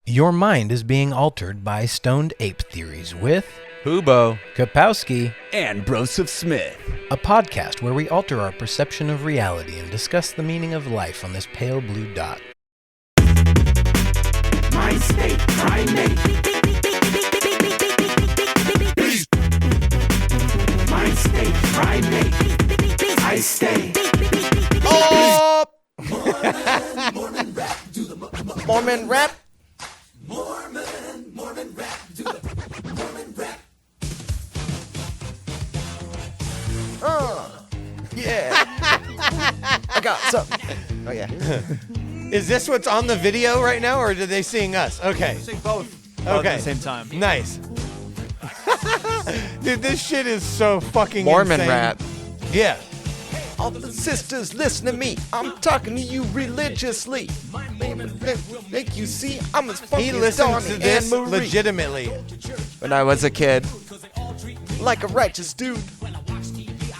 Your mind is being altered by stoned ape theories with Hubo, Kapowski, and Broseph Smith. a podcast where we alter our perception of reality and discuss the meaning of life on this pale blue dot. My state, primate. My state, primate. I stay. Oh! Mormon rap, do the Mormon Rap. Mormon rap, do the Mormon rap. Yeah. I got something. Oh, yeah. Is this what's on the video right now, or are they seeing us? Okay. Sing both. Okay. At the same time. Nice. Dude, this shit is so fucking Mormon insane. Rap. Yeah. All the sisters, listen to me. I'm talking to you religiously. Make you see I'm as funky He as listens Donnie to this and Marie. legitimately. When I was a kid, like a righteous dude,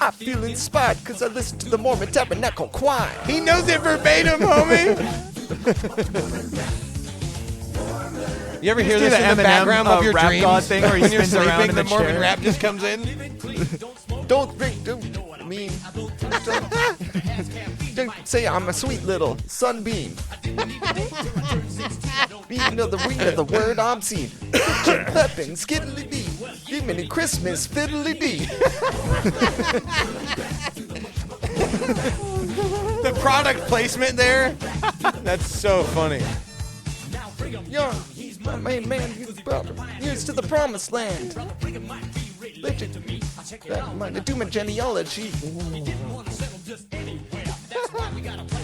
I feel inspired because I listen to the Mormon Tabernacle Choir. He knows it verbatim, homie. You ever hear do this the in the Eminem, background of your rap dreams? god thing where he when you're spins around sleeping, in the the Mormon chair? Rap just comes in. Don't say I'm a sweet little sunbeam. Being of the read of the word I'm seeing. Pepping, skiddly dee. Demon Christmas, fiddly dee. The product placement there. That's so funny. Young, my main man, his brother. Here's to the promised land. Do my genealogy.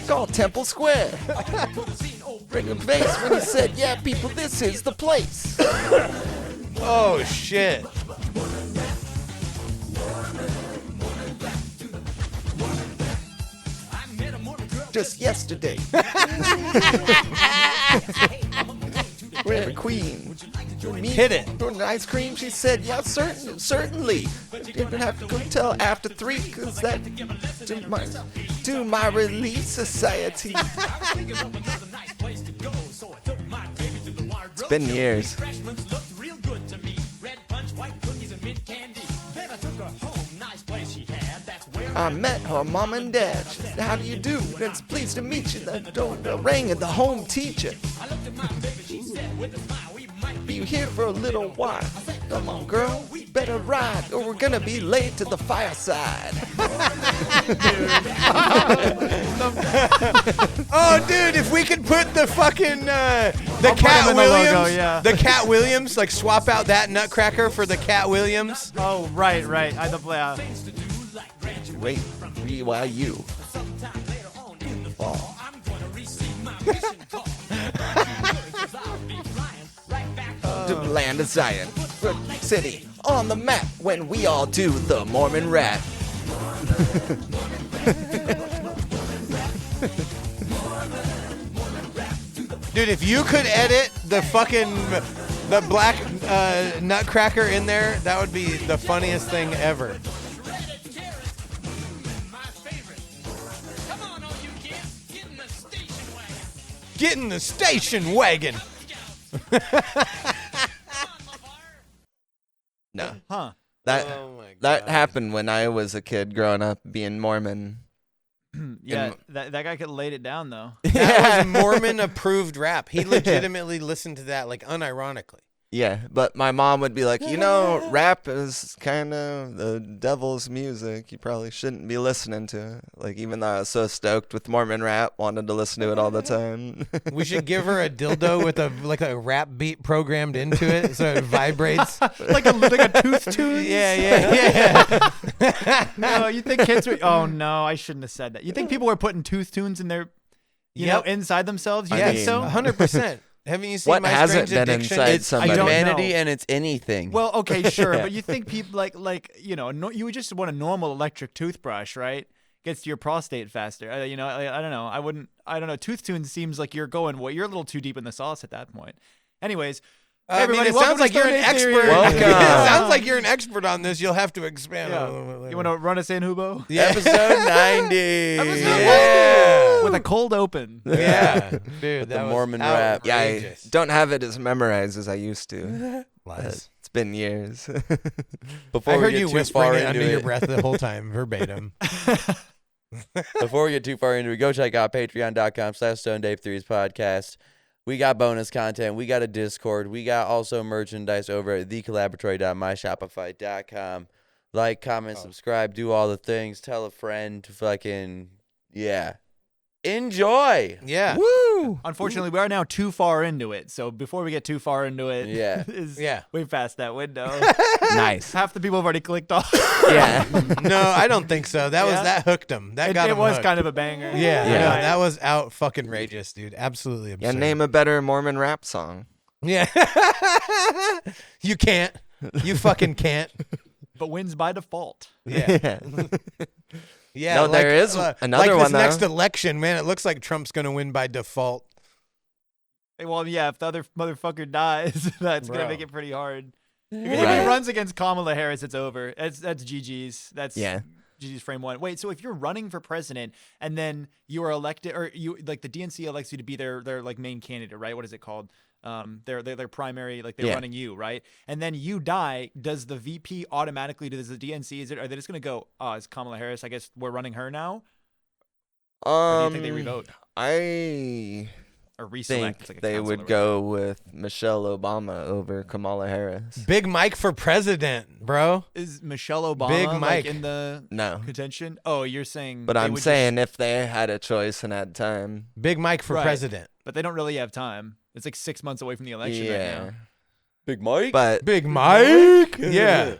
Call Temple Square. Bring him face when he said, yeah, people, this is the place. Oh, shit. Just yesterday. We're the queen. Hit it. An ice cream, she said, yeah, certainly. Didn't have to go till after 3, because that to my relief society. It's been years. I met her mom and dad. She said, how do you do? It's pleased to meet you. The ring of the home teacher. Be here for a little while. Come on, girl, we better ride, or we're gonna be late to the fireside. Oh, dude, if we could put the fucking the I'll put Cat him in the Williams, logo, yeah. the Cat Williams, like swap out that Nutcracker for the Cat Williams. Oh, right. I had to play. Wait, BYU. Oh. To the land of Zion, city on the map when we all do the Mormon Rap. Dude, if you could edit the black Nutcracker in there, that would be the funniest thing ever. Get in the station wagon. No, Huh. that Oh my that God. happened when I was a kid growing up being Mormon. Yeah, that guy could laid it down, though. That was Mormon approved rap. He legitimately listened to that, like, unironically. Yeah, but my mom would be like, you know, rap is kind of the devil's music. You probably shouldn't be listening to it. Like, even though I was so stoked with Mormon rap, wanted to listen to it all the time. We should give her a dildo with a rap beat programmed into it so it vibrates. like a tooth tune. Yeah. No, you think kids were? Oh no, I shouldn't have said that. You think people were putting tooth tunes in their, you know, inside themselves? You I think mean, so? 100%. Haven't you seen What My hasn't Strange been Addiction? inside It's somebody? I don't humanity know. and it's anything. Well, okay, sure, but you think people like you know, you would just want a normal electric toothbrush, right? Gets to your prostate faster. You know, I don't know. I don't know. Tooth tune seems like you're going. Well, you're a little too deep in the sauce at that point. Anyways. Hey, I mean, everybody, it welcome sounds to like you're an Stone Age Theory. expert. Welcome. It sounds like you're an expert on this. You'll have to expand a little bit Yeah. later. You want to run us in, Hubo? Episode 90. Episode Yeah. with a cold open. Yeah, dude, the that was Mormon Rap. Yeah, I outrageous. don't have it as memorized as I used to. Lies. It's been years. Before I we heard get you too whispering far it into under your breath the whole time, verbatim. Before we get too far into it, go check out patreon.com/StoneDave3's podcast. We got bonus content. We got a Discord. We got also merchandise over at thecollaboratory.myshopify.com. Like, comment, subscribe, do all the things. Tell a friend to fucking, yeah. Enjoy. Yeah. Woo! Unfortunately, we are now too far into it. So before we get too far into it, Yeah. Yeah. way past that window. Nice. Half the people have already clicked off. Yeah. No, I don't think so. Yeah? That hooked him. That got it him was hooked. kind of a banger. Yeah, Yeah. no, that was out fucking rageous, dude. Absolutely Yeah, absurd. name a better Mormon rap song. Yeah. You can't. You fucking can't. But wins by default. Yeah. Yeah. No, there is another like one, this though. next election, man. It looks like Trump's gonna win by default. Well, yeah, if the other motherfucker dies, that's Bro. gonna make it pretty hard. If Right. he runs against Kamala Harris, it's over. That's GG's. That's Yeah. GG's frame one. Wait, so if you're running for president and then you are elected, or you like the DNC elects you to be their like main candidate, right? What is it called? Their primary, like they're Yeah. running you, right? And then you die. Does the VP automatically? Does the DNC? Are they just gonna go? Oh, it's Kamala Harris. I guess we're running her now. Or do you think they revote I or reselect? think It's like a they council would or go with Michelle Obama over Kamala Harris. Big Mike for president, bro. whatever. Is Michelle Obama Big like Mike. in the No. contention? Oh, you're saying. But they I'm would just- saying if they had a choice and had time. Big Mike for Right. president. but they don't really have time. It's like 6 months away from the election Yeah. right now. Big Mike? But Big Mike. Yeah.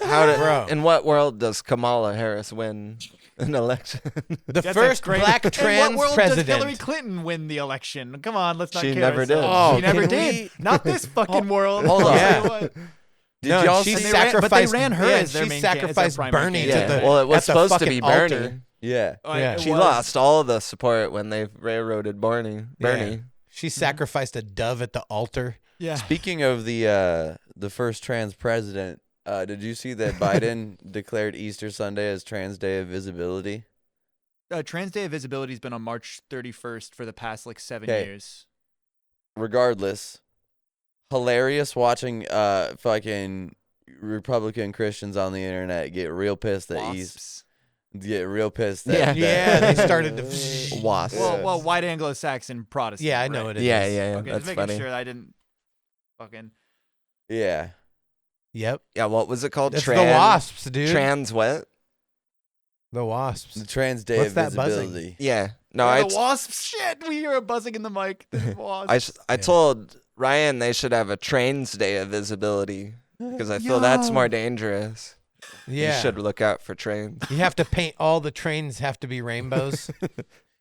how Bro. in what world does Kamala Harris win an election? The That's a first great- black In trans what world president. does Hillary Clinton win the election? Come on, let's not She kid never did. ourselves. Oh, she never can did. we- Not this fucking world. hold I'll on. tell you Yeah. what. Did No, y'all she see? And they ran- sacrificed. but they ran her yeah, as their she main can- as their sacrificed primary Bernie candidate. to Yeah. the. Well, it was at the supposed to fucking be altar. Bernie. Yeah. Yeah. It She was. lost all the support when they railroaded Bernie. Yeah. She sacrificed a dove at the altar. Yeah. Speaking of the first trans president, did you see that Biden declared Easter Sunday as Trans Day of Visibility? Trans Day of Visibility has been on March 31st for the past like 7 Okay. years. Regardless, hilarious watching fucking Republican Christians on the internet get real pissed that Wasps. get real pissed that Yeah. Yeah, they started to. Wasp. Well, white Anglo-Saxon Protestant. Yeah, I know right? it is. Yeah, Okay, that's just making funny. sure that I didn't fucking. yeah. Yep. Yeah, what was it called? It's the wasps, dude. Trans what? The wasps. The Trans Day What's of that buzzing? Visibility. Yeah. No, Yeah, I the wasps. Shit, we hear a buzzing in the mic. The wasps. I Yeah. told Ryan they should have a Trains Day of Visibility because I feel that's more dangerous. Yeah. You should look out for trains. You have to paint all the trains have to be rainbows.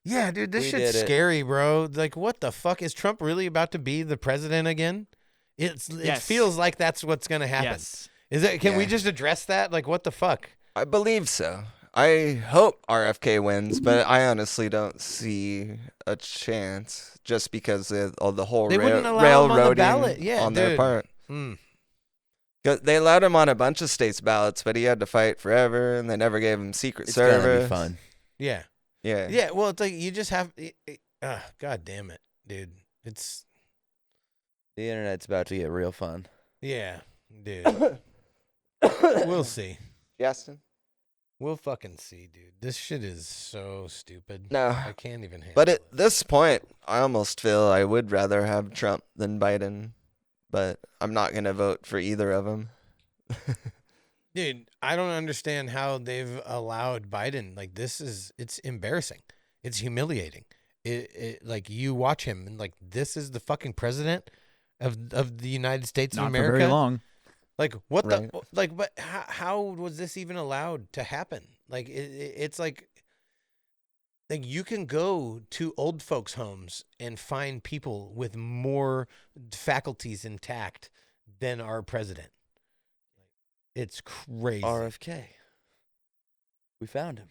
Yeah, dude, this We shit's did it. scary, bro. Like, what the fuck is Trump really about to be the president again? It Yes. feels like that's what's gonna happen. Yes. Is it? Can we Yeah. just address that? Like, what the fuck? I believe so. I hope RFK wins, but I honestly don't see a chance just because of the whole They wouldn't allow him on the railroading ballot. Yeah, on their dude. part. Mm. 'Cause they allowed him on a bunch of states' ballots, but he had to fight forever, and they never gave him Secret It's Service. gonna be fun. Yeah. Yeah. Yeah. Well, it's like you just have. God damn it, dude. It's The internet's about to get real fun. yeah, dude. We'll see. Justin? We'll fucking see, dude. This shit is so stupid. No. I can't even handle But it. at this point, I almost feel I would rather have Trump than Biden, but I'm not going to vote for either of them. Dude, I don't understand how they've allowed Biden. Like, it's embarrassing. It's humiliating. Like, you watch him and like, this is the fucking president of the United States Not of for America. very long. Like, what Right. the, like, but how was this even allowed to happen? Like, it's like you can go to old folks' homes and find people with more faculties intact than our president. It's crazy. RFK. We found him.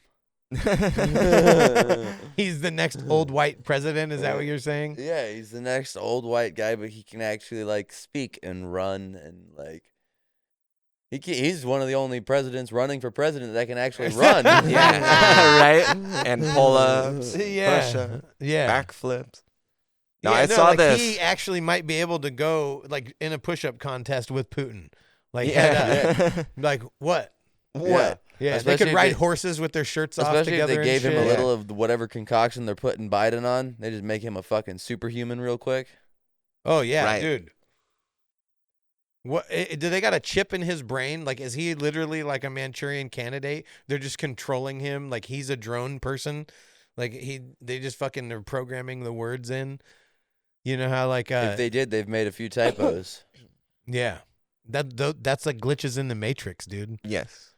He's the next old white president. Is that what you're saying? Yeah, he's the next old white guy, but he can actually like speak and run and like He's one of the only presidents running for president that can actually run. Yeah, right. And pull-ups, Yeah. push-ups, Yeah. backflips. No, Yeah, I no, saw like, this. He actually might be able to go like in a push-up contest with Putin. Like Yeah. head up. Like what? What? Yeah, they Especially could if ride they- horses with their shirts off Especially if together. they gave and him a shit. little of whatever concoction they're putting Biden on. They just make him a fucking superhuman real quick. Oh yeah, Right. dude. What do they got a chip in his brain? Like, is he literally like a Manchurian candidate? They're just controlling him like he's a drone person. Like they just fucking are programming the words in. You know how like If they did, they've made a few typos. yeah, that's like glitches in the Matrix, dude. Yes.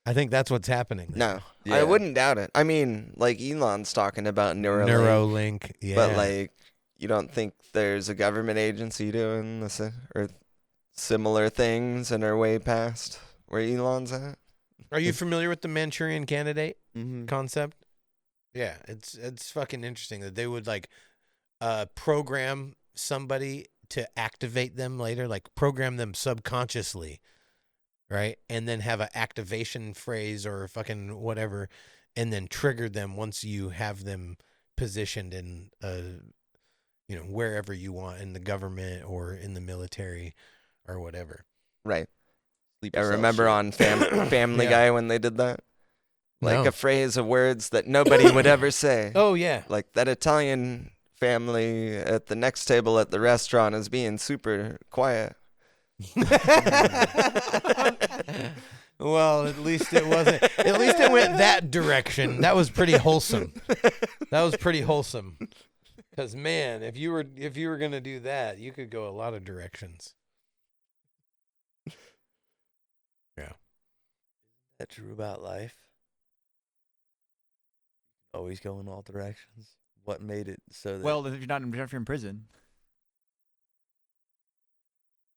I think that's what's happening. No, Yeah. I wouldn't doubt it. I mean, like Elon's talking about Neuralink, Neuralink, yeah. but like, you don't think there's a government agency doing this or similar things and are way past where Elon's at? Are you familiar with the Manchurian candidate Mm-hmm. concept? Yeah, it's fucking interesting that they would like program somebody to activate them later, like program them subconsciously, right? And then have an activation phrase or fucking whatever, and then trigger them once you have them positioned in wherever you want in the government or in the military or whatever. Right. Sleeper I cell remember shit. on Family Yeah. Guy when they did that. Like No. a phrase of words that nobody would ever say. Oh yeah. Like that Italian family at the next table at the restaurant is being super quiet. Well, at least it wasn't. At least it went that direction. That was pretty wholesome. That was pretty wholesome. Because man, if you were gonna do that, you could go a lot of directions. Yeah. That true about life? Always go in all directions. What made it so that Well, if you're in prison.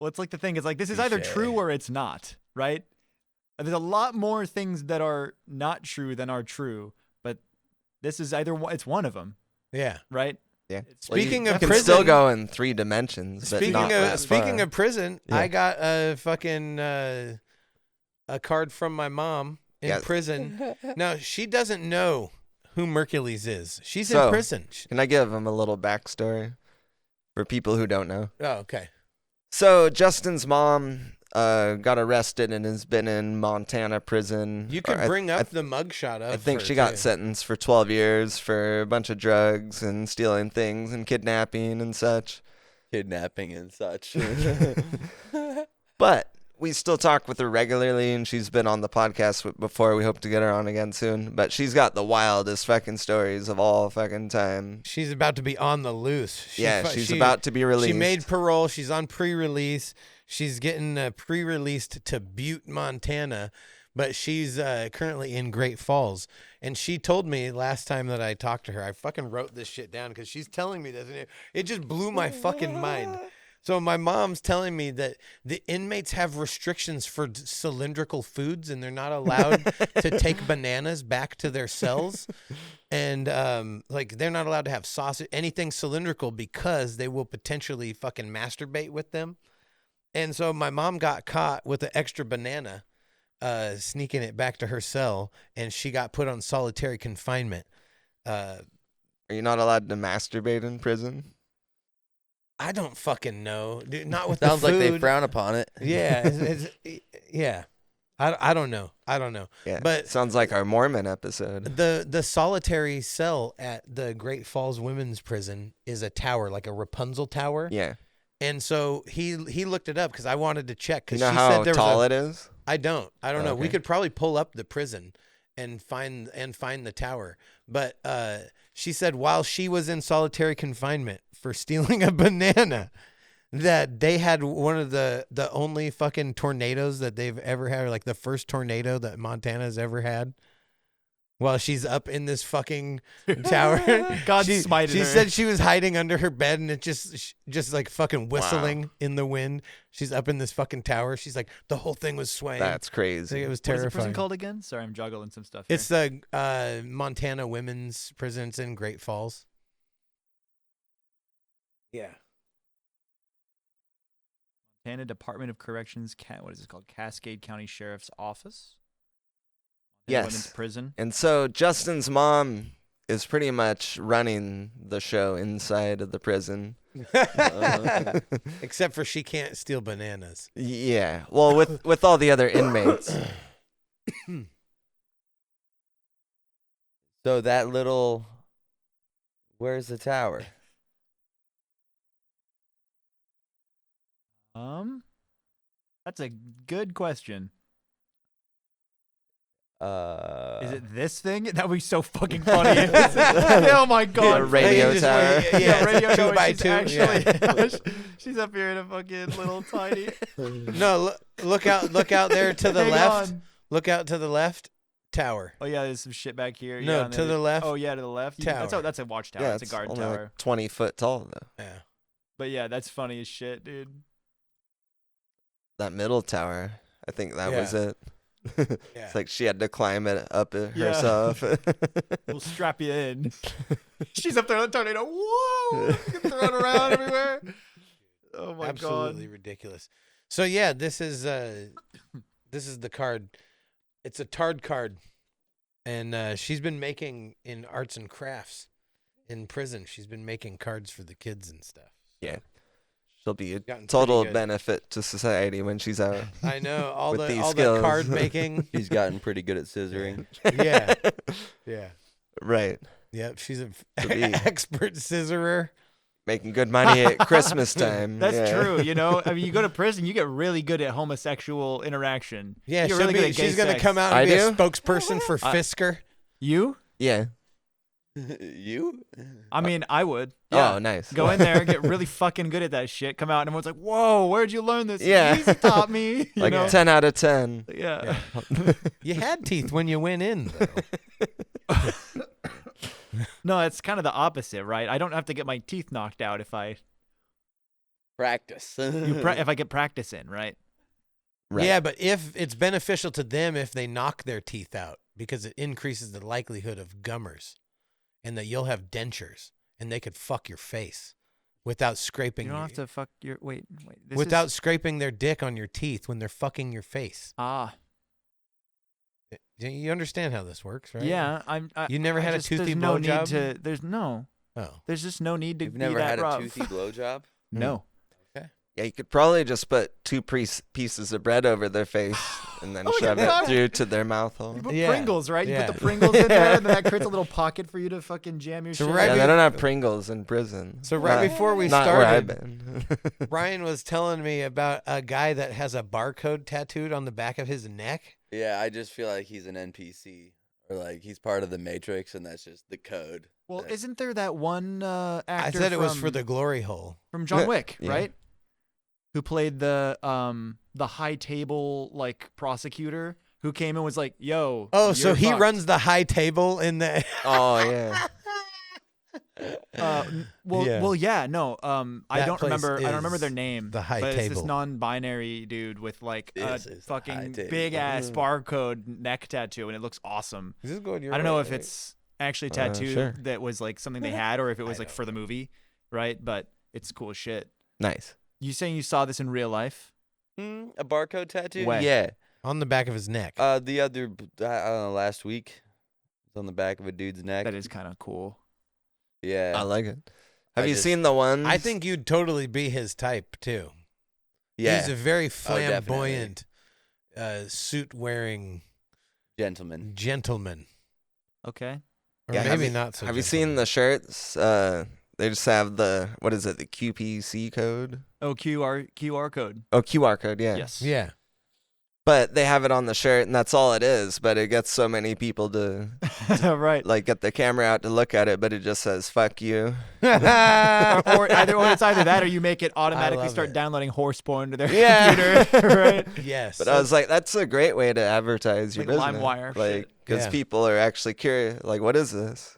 Well, it's like the thing is like this is either Touche. true or it's not, right? And there's a lot more things that are not true than are true, but this is it's one of them, Yeah. right? Yeah. Speaking you of can prison- still go in 3 dimensions. But Speaking not that speaking far. of prison, Yeah. I got a fucking a card from my mom in Yes. prison. Now she doesn't know who Mercules is. She's So- in prison. Can I give him a little backstory for people who don't know? Oh, okay. So Justin's mom got arrested and has been in Montana prison. You could Or bring up the mugshot of I think her, she got too. sentenced for 12 years for a bunch of drugs and stealing things and kidnapping and such. kidnapping and such. But we still talk with her regularly, and she's been on the podcast before. We hope to get her on again soon. But she's got the wildest fucking stories of all fucking time. She's about to be on the loose. She's about to be released. She made parole. She's on pre-release. She's getting pre-released to Butte, Montana, but she's currently in Great Falls. And she told me last time that I talked to her, I fucking wrote this shit down because she's telling me this, and it just blew my fucking mind. So my mom's telling me that the inmates have restrictions for cylindrical foods, and they're not allowed to take bananas back to their cells. And like they're not allowed to have sausage, anything cylindrical, because they will potentially fucking masturbate with them. And so my mom got caught with an extra banana, sneaking it back to her cell, and she got put on solitary confinement. Are you not allowed to masturbate in prison? I don't fucking know, dude. Not with Sounds the like food. they frown upon it. Yeah, yeah. I don't know. Yeah. But sounds like our Mormon episode. the solitary cell at the Great Falls Women's Prison is a tower, like a Rapunzel tower. Yeah. And so he looked it up because I wanted to check. You Because know she how said there tall was it is? I don't know. We Okay. could probably pull up the prison and find the tower. But she said while she was in solitary confinement for stealing a banana, that they had one of the only fucking tornadoes that they've ever had, or like the first tornado that Montana's ever had. While she's up in this fucking tower, God she smited her. said she was hiding under her bed, and it just like fucking whistling in the wind. She's up in this fucking tower. She's like, the whole thing was swaying. That's I think crazy. it was What is the terrifying. prison called again? Sorry, I'm juggling some stuff. Here. It's the Montana Women's Prison. It's in Great Falls. Yeah. Montana Department of Corrections. What is this called? Cascade County Sheriff's Office. Yes. Women's prison. And so Justin's mom is pretty much running the show inside of the prison. Except for she can't steal bananas. Yeah. Well, with all the other inmates. So that little, where's the tower? That's a good question. Is it this thing? That would be so fucking funny. Oh my god! A radio tower. Yeah, radio two tower. by She's two. Actually, she's up here in a fucking little tiny. No, look out there to the Hang left. on. Look out to the left. Tower. Oh yeah, there's some shit back here. No, yeah, on to the left. Oh yeah, to the left. Tower. That's a watchtower. Yeah, It's a guard only tower. like 20 foot tall though. Yeah. But yeah, that's funny as shit, dude. That middle tower, I think that was it. Yeah. It's like she had to climb it up Yeah. herself. We'll strap you in. She's up there on the tornado. Whoa! Thrown around everywhere. Oh my Absolutely god. ridiculous. So yeah, this is the card. It's a tard card, and she's been making in arts and crafts in prison. She's been making cards for the kids and stuff. Yeah. She'll be a Gotten total pretty good. benefit to society when she's out. I know all With the these all skills. the card making. He's gotten pretty good at scissoring. Yeah, yeah, Right. yep. She's an be- expert scissorer. Making good money at Christmas time. That's Yeah. true. You know, I mean, you go to prison, you get really good at homosexual interaction. Yeah, you get really good at gay she's gonna sex. come out and I be a do? spokesperson for Fisker. You? Yeah. You? I mean, I would. Yeah. Oh, nice. Go in there, get really fucking good at that shit. Come out, and everyone's like, "Whoa, where'd you learn this?" Yeah. Easy taught me. You Like know? 10 out of 10. Yeah. You had teeth when you went in, though. No, it's kind of the opposite, right? I don't have to get my teeth knocked out if I Practice. if I get practice in, right? Right. Yeah, but if it's beneficial to them if they knock their teeth out because it increases the likelihood of gummers, and that you'll have dentures, and they could fuck your face without scraping. You don't have to fuck your wait. This without is, scraping their dick on your teeth when they're fucking your face. You understand how this works, right? yeah. You never had a toothy there's no blowjob? need to. There's no. Oh. There's just no need to You've be never that had rough. a toothy blowjob? No. Yeah, you could probably just put two pieces of bread over their face and then Oh my shove God. it through to their mouth hole. You put Yeah. Pringles, right? You Yeah. put the Pringles in there, and then that creates a little pocket for you to fucking jam your So shit. right Yeah, be- they don't have Pringles in prison. So right Not- before we not where I've started, been. Brian was telling me about a guy that has a barcode tattooed on the back of his neck. Yeah, I just feel like he's an NPC. Or like he's part of the Matrix and that's just the code. Well, that- isn't there that one actor? I said it was for from- the glory hole. from John Wick, Yeah. right? Who played the high table like prosecutor who came and was like, "Yo." Oh, so you're he fucked." runs the high table in the. Oh, yeah. Well, yeah, no. I That don't place remember. I don't remember is their name. the high but It's this table. non-binary dude with like a This is the high fucking table. big ass barcode neck tattoo, and it looks awesome. Is this going your I don't know way? if it's actually a tattoo sure. that was like something they had, or if it was like for the movie, right? But it's cool as shit. Nice. You saying you saw this in real life? A barcode tattoo? Way. Yeah. on the back of his neck. The other, I don't know, last week. It's on the back of a dude's neck. That is kind of cool. Yeah. I like it. Have I you just- seen the ones? I think you'd totally be his type too. yeah. He's a very definitely. flamboyant, suit-wearing Gentleman. gentleman, Okay. or Yeah, maybe have you- not so. Have you seen the shirts? They just have the, what is it, the QPC code? Oh, QR code. Oh, QR code, yeah. Yes. Yeah. But they have it on the shirt, and that's all it is. But it gets so many people to Right. like get the camera out to look at it, but it just says "fuck you." or it's either that, or you make it automatically love start it. downloading horse porn to their Yeah. computer, right? Yes. But I was like, that's a great way to advertise your Like business, LimeWire like shit. because Yeah. people are actually curious. Like, what is this?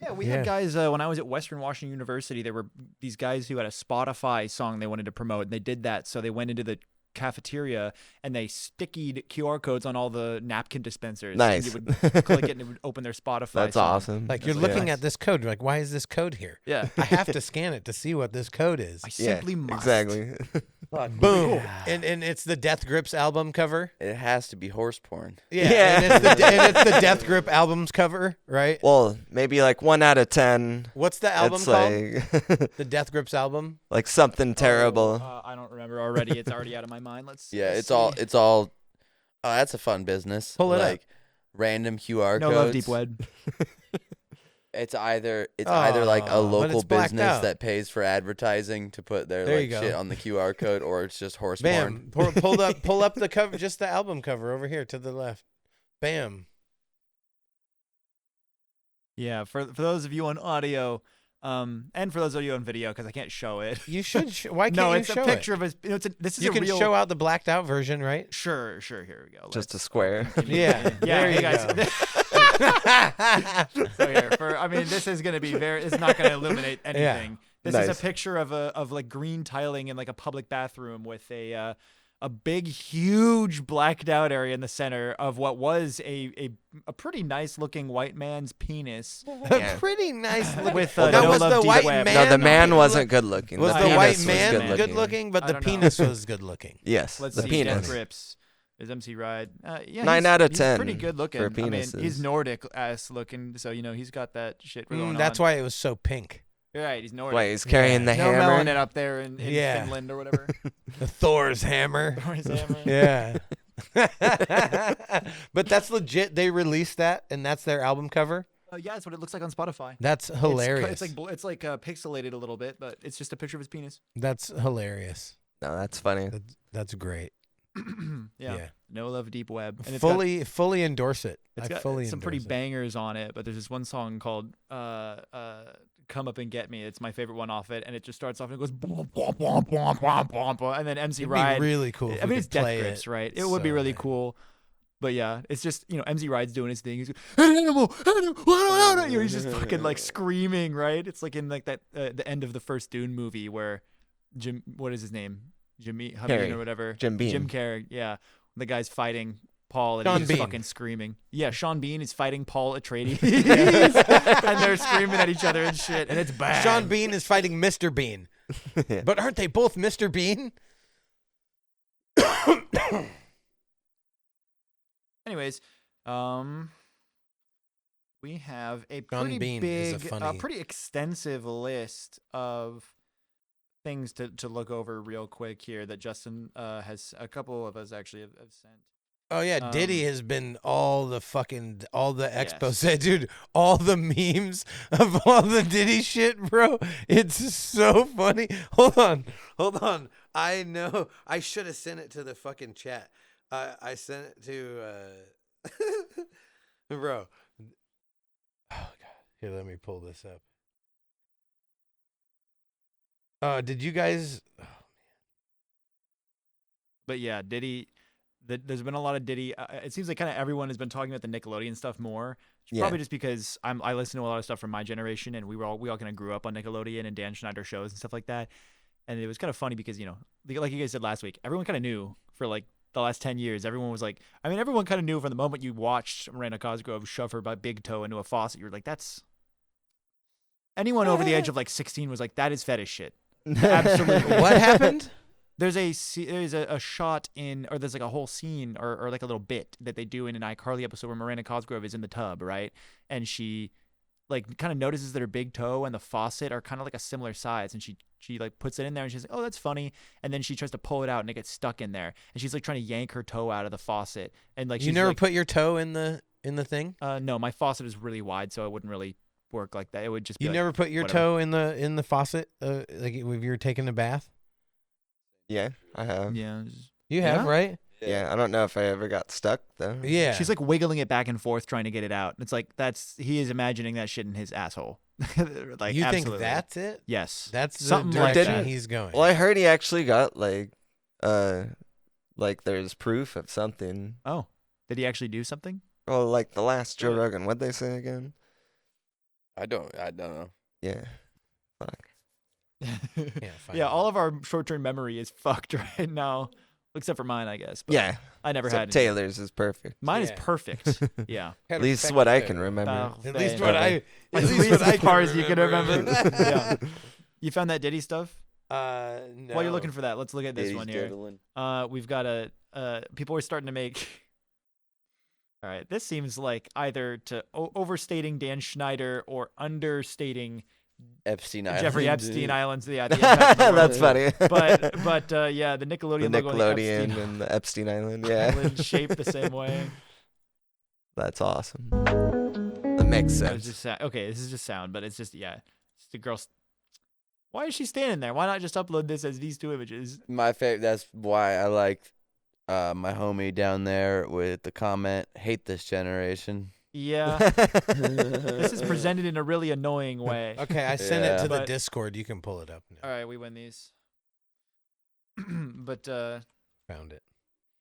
Yeah, we Yeah. had guys when I was at Western Washington University. There were these guys who had a Spotify song they wanted to promote, and they did that. So they went into the cafeteria and they stickied QR codes on all the napkin dispensers. Nice. And you would click it and it would open their Spotify. That's song. awesome. like you're That's looking nice. at this code. You're like, why is this code here? Yeah. I have to scan it to see what this code is. I Yeah, simply must. exactly. Boom. And it's the Death Grips album cover. It has to be horse porn. Yeah. Yeah. And it's the Death Grip album's cover, right? Well, maybe like 1 out of 10. What's the album It's called? like The Death Grips album. like something terrible. I don't remember already. It's already out of my mind. Yeah, let's it's see. all. Oh, that's a fun business. Pull it up. like random QR No codes. love, deep web. It's either like a Oh, but local it's blacked business out. that pays for advertising to put their There like you go. shit on the QR code, or it's just horse porn. Bam. Pull up the cover, just the album cover over here to the left. Bam. Yeah, for those of you on audio, and for those of you on video, because I can't show it. You should. Why can't No, you it's show a picture it? of us. This is You a can real. show out the blacked out version, right? Sure. Here we go. Just a Let's- square. Yeah. Yeah, There hey you guys. go. So here, this is gonna be it's not gonna illuminate anything. This is Nice. a picture of like green tiling in like a public bathroom with a big, huge blacked out area in the center of what was a pretty nice looking white man's penis. Yeah. Pretty nice. With Well, no now, was love, the deep white web. man? No, the man look- wasn't good looking. Was the penis white was man good good looking, but I the don't know. penis was good looking? Yes, Let's the see. penis. Death Grips. Is MC Ride? Yeah, 9 he's- out of he's 10 pretty good looking. for I mean, he's penises. Nordic ass looking, so he's got that shit going on. That's why it was so pink. You're right, he's Nordic. Wait, he's carrying the no hammer. melanin up there in Yeah. Finland or whatever. The Thor's hammer. Or his hammer. Yeah. But that's legit. They released that, and that's their album cover. Yeah, that's what it looks like on Spotify. That's hilarious. It's like pixelated a little bit, but it's just a picture of his penis. That's hilarious. No, that's funny. That's great. Yeah. No love, deep web. And Fully endorse it. it's I got fully some pretty endorse it. bangers on it, but there's this one song called "Come Up and Get Me." It's my favorite one off it, and it just starts off and it goes bom, bom, bom, bom, bom, bom, bom, and then MC It'd Ride. be really cool. If I we mean, it's could play Death Grips, it. right? It would be So really nice. cool. But yeah, it's just MC Ride's doing his thing. He's an animal, he's just fucking like screaming, right? It's like in like that the end of the first Dune movie where Jim, what is his name, Jimmy Carrey. or whatever, Jim Beam. Jim Carrey, yeah, the guy's fighting Paul and Sean he's Bean. fucking screaming. Yeah, Sean Bean is fighting Paul Atreides, and they're screaming at each other and shit, and it's bad. Sean Bean is fighting Mr. Bean. Yeah. But aren't they both Mr. Bean? Anyways, we have a Sean pretty Bean is a big, funny- pretty extensive list of things to look over real quick here that Justin has a couple of us actually have sent. Oh yeah, Diddy has been all the Yes. expose, dude. All the memes of all the Diddy shit, bro. It's so funny. Hold on. I know I should have sent it to the fucking chat. I sent it to bro. Oh god, here, let me pull this up. Did you guys? But yeah, Diddy. There's been a lot of Diddy. It seems like kind of everyone has been talking about the Nickelodeon stuff more. Yeah. Probably just because I listen to a lot of stuff from my generation, and we all kind of grew up on Nickelodeon and Dan Schneider shows and stuff like that. And it was kind of funny because like you guys said last week, everyone kind of knew for like the last 10 years. Everyone was like, I mean, everyone kind of knew from the moment you watched Miranda Cosgrove shove her big toe into a faucet. You were like, that's. Anyone over the age of like 16 was like, that is fetish shit. Absolutely. What happened? There's a shot in, or there's like a whole scene or like a little bit that they do in an iCarly episode where Miranda Cosgrove is in the tub, right? And she like kind of notices that her big toe and the faucet are kind of like a similar size, and she like puts it in there and she's like, oh, that's funny. And then she tries to pull it out and it gets stuck in there, and she's like trying to yank her toe out of the faucet, and like You she's never like, put your toe in the thing? no, my faucet is really wide, so it wouldn't really work like that. It would just be You like, never put your whatever. toe in the faucet, like if you were taking a bath? Yeah, I have. Yeah. You have, Yeah? right? Yeah, I don't know if I ever got stuck though. Yeah. She's like wiggling it back and forth trying to get it out. It's like he is imagining that shit in his asshole. Like, you think absolutely. that's it? Yes. That's the Something like direction that. he's going. Well, I heard he actually got like there's proof of something. Oh, did he actually do something? Oh, like the last Joe Rogan. What'd they say again? I don't know. Yeah. Fuck. find Yeah, out. all of our short-term memory is fucked right now, except for mine, I guess. But Yeah. I never So had any. Taylor's is perfect. Mine is Yeah. perfect. Yeah. At least what I can remember. At least Parfait. what I At least what as I far as you can remember. Yeah. You found that Diddy stuff? No. While you're looking for that, let's look at this Diddy's one here. diddling. We've got people are starting to make. All right, this seems like either overstating Dan Schneider or understating Epstein Island. Jeffrey Epstein dude. Islands. Yeah, the impact of the That's world. funny. But yeah, the Nickelodeon, The logo and the Nickelodeon Epstein and the Epstein Island. Yeah. Island shaped the same way. That's awesome. That makes It was sense. just okay. This is just sound, but it's just It's the girl. Why is she standing there? Why not just upload this as these two images? My favorite. That's why I like my homie down there with the comment, "Hate this generation." Yeah, this is presented in a really annoying way. Okay, I sent it Yeah. to the But- Discord. You can pull it up now. All right, we win these. But Found it.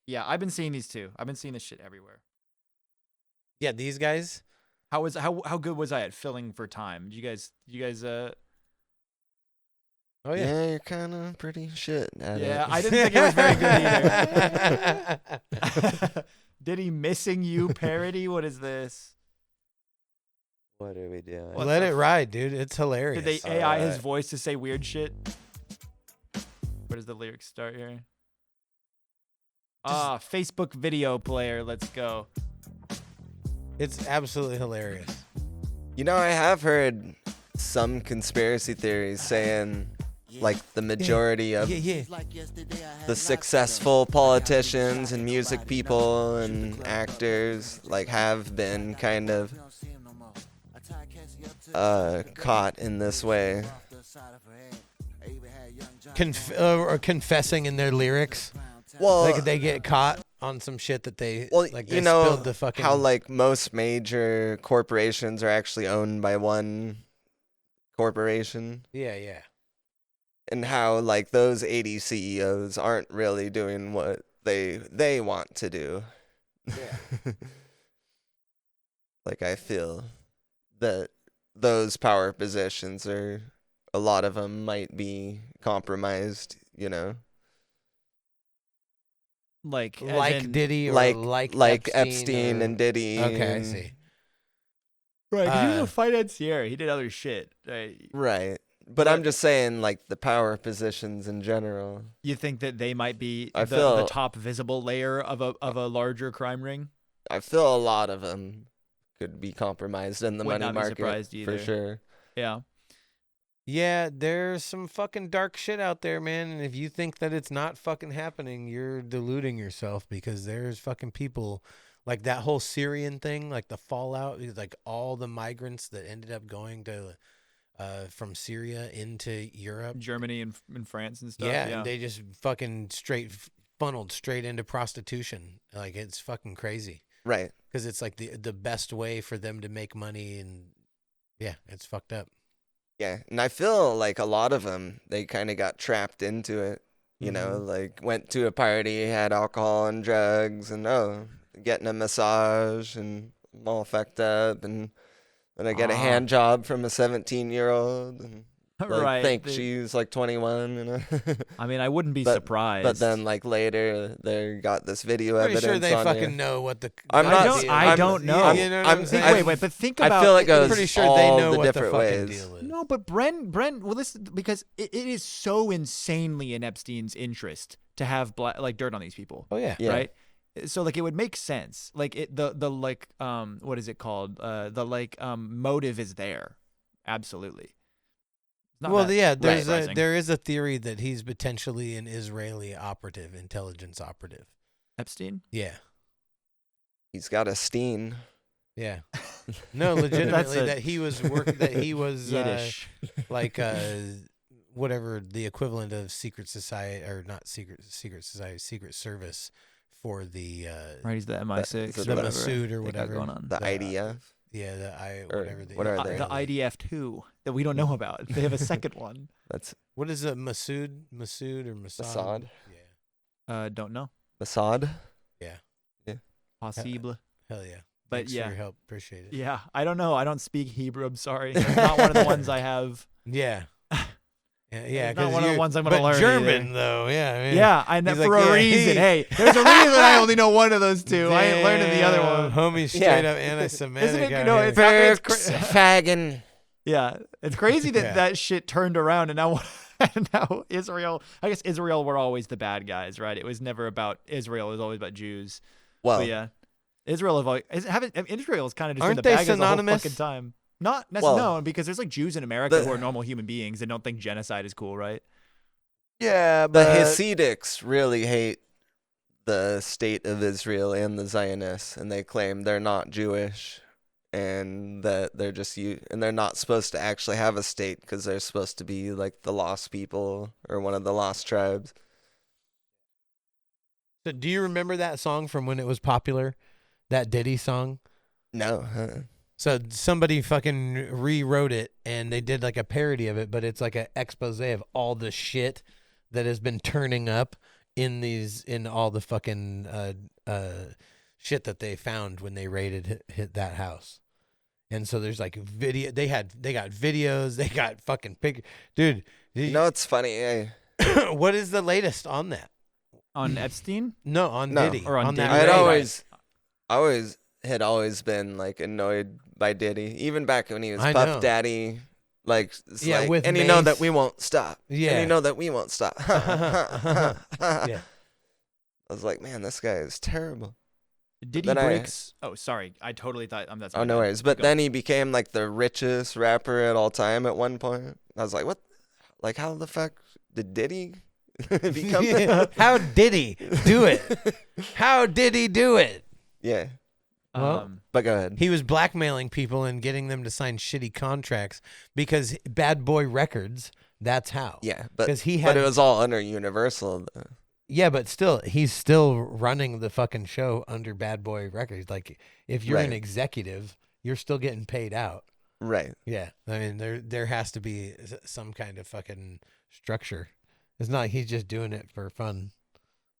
yeah, I've been seeing these too. I've been seeing this shit everywhere. Yeah, these guys. How good was I at filling for time? Did you guys Oh Yeah, you're kind of pretty shit at it. Yeah, I didn't think it was very good either. Diddy missing you parody? What is this? What are we doing? What Let the it ride, dude. It's hilarious. Did they AI his Alright. voice to say weird shit? Where does the lyrics start here? Facebook video player. Let's go. It's absolutely hilarious. You know, I have heard some conspiracy theories saying, like, the majority of Yeah. the successful politicians and music people and actors, like, have been kind of caught in this way. Or confessing in their lyrics. Well, Like they get caught on some shit that they well, like. you They know spilled the fucking. how, like, most major corporations are actually owned by one corporation, Yeah. and how, like, those 80 CEOs aren't really doing what they want to do. Yeah. Like, I feel that those power positions are, a lot of them might be compromised, you know? Like as Like in- Diddy or Like like Epstein or- and Diddy. Okay, I and- see. Right, 'cause he was Uh, a financier. He did other shit. Right. Right. But I'm just saying, like, the power positions in general. You think that they might be I the feel- top visible layer of a larger crime ring? I feel a lot of them could be compromised in the Would money not be market surprised for either. sure. Yeah. Yeah, there's some fucking dark shit out there, man. And if you think that it's not fucking happening, you're deluding yourself because there's fucking people like that whole Syrian thing, like the fallout, like all the migrants that ended up going to from Syria into Europe. Germany and France and stuff. Yeah, and they just fucking funneled straight into prostitution. Like it's fucking crazy Right. because it's like the best way for them to make money, and yeah, it's fucked up. Yeah. And I feel like a lot of them, they kind of got trapped into it. You know, like, went to a party, had alcohol and drugs, and getting a massage, and I'm all fucked up, and then I get a hand job from a 17-year-old, and like, Right, think they- she's like 21, you know. I mean, I wouldn't be But- surprised. But then, like, later they got this video Pretty evidence sure they on fucking you. know what the. I'm I not- don't. I don't know. You know what I'm saying? wait, but think I about. feel like it I'm goes pretty sure all they know the what the different fucking ways. deal is. No, but Brent. Well, listen, because it is so insanely in Epstein's interest to have like dirt on these people, Oh yeah. Yeah. right? So like it would make sense. Like the like what is it called? Motive is there, absolutely. It's not Well, that yeah. surprising. There is a theory that he's potentially an Israeli intelligence operative. Epstein. Yeah. He's got a steen. Yeah. No, legitimately that he was working. That he was Yiddish. like whatever the equivalent of secret society or not secret society, secret service for the Right, he's the MI6. is it the whatever Masood or they got whatever going on. The IDF. Yeah, Or whatever. what are they? The IDF-2 that we don't know about. They have a second one. That's What is a Masood or Mossad? Mossad. Yeah. Don't know. Mossad. Possible. Hell yeah. But Thanks for yeah. your help. Appreciate it. Yeah, I don't know. I don't speak Hebrew. I'm sorry. It's not one of the ones I have. Yeah. Yeah, It's not 'cause one of the you're- ones I'm gonna but learn German either. though, yeah. I mean, Yeah, I know he's for like, a yeah, reason. Hey, there's a reason I only know one of those two. I ain't learning the other damn, one. Homie, straight Yeah. up anti-Semitic. Isn't it? out No, here. it's not. It's Burks, Fagin. yeah, it's crazy that Yeah. that shit turned around and now And now Israel, I guess Israel were always the bad guys, right? It was never about Israel. It was always about Jews. Well, But yeah, Israel have always, Israel has kind of just Aren't been the they bad guys the whole synonymous? fucking time. Not necessarily, Well, no, because there's like Jews in America the- who are normal human beings and don't think genocide is cool, right? Yeah, the but Hasidics really hate the state of Israel and the Zionists, and they claim they're not Jewish, and that they're just and they're not supposed to actually have a state because they're supposed to be like the lost people or one of the lost tribes. So do you remember that song from when it was popular? That Diddy song? No, So somebody fucking rewrote it and they did like a parody of it, but it's like an expose of all the shit that has been turning up in all the fucking shit that they found when they raided hit that house. And so there's like video. They got videos. They got fucking dude. you know it's funny. What is the latest on that? On Epstein? No, on No. Diddy. Or on that Diddy. I'd raid. always been like annoyed by Diddy, even back when he was I Puff know. Daddy. Like, it's Yeah, like, with and you know Mace. that we won't stop. Yeah. And you know that we won't stop. Yeah. I was like, man, this guy is terrible. Diddy Then I- breaks. Oh, sorry. I totally thought that's. Oh, my no bad. worries. But Go. then he became like the richest rapper at all time at one point. I was like, what? Like, how the fuck did Diddy become that? How did he do it? How did he do it? Yeah. Well, But go ahead. He was blackmailing people and getting them to sign shitty contracts because Bad Boy Records, that's how. Yeah. But, 'Cause he but had- it was all under Universal. Though. Yeah, but still, he's still running the fucking show under Bad Boy Records. Like, if you're an Right. executive, you're still getting paid out. Right. Yeah. I mean, there has to be some kind of fucking structure. It's not he's just doing it for fun,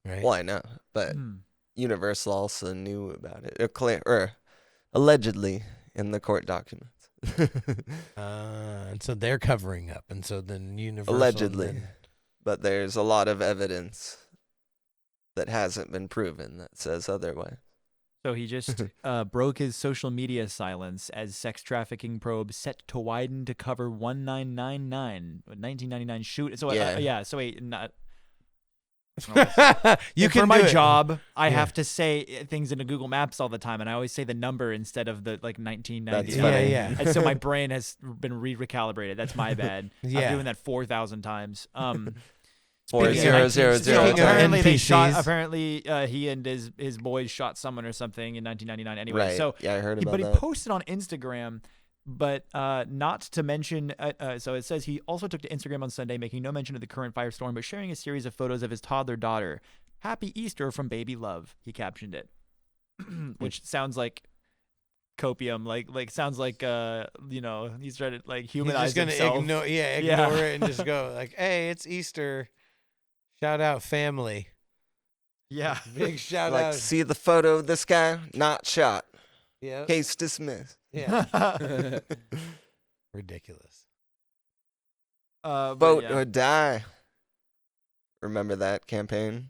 right? Well, I know. But Hmm. Universal also knew about it. Or allegedly in the court documents. And so they're covering up, and so then Universal Allegedly. then- But there's a lot of evidence that hasn't been proven that says otherwise. So he just broke his social media silence as sex trafficking probe set to widen to cover 1999 shoot. So Yeah. So wait, not. you For can my do it. job, I Yeah. have to say things into Google Maps all the time, and I always say the number instead of the like 1999. That's funny. Yeah, Yeah. And so my brain has been recalibrated. That's my bad. Yeah. I'm doing that 4,000 times. 4000. Speaking of Apparently they shot. NPCs. Apparently he and his boys shot someone or something in 1999. Anyway, Right. so Yeah, I heard about but he that. posted on Instagram. But not to mention, so it says he also took to Instagram on Sunday, making no mention of the current firestorm, but sharing a series of photos of his toddler daughter. Happy Easter from Baby Love, he captioned it, which sounds like copium, like sounds like he's trying to like He's humanize just gonna himself. ignore it and just go like, "Hey, it's Easter. Shout out family. Yeah, Big shout Like, out." see the photo of this guy? Not shot. Yeah, Case dismissed. yeah. Ridiculous. but Vote yeah. or die. Remember that campaign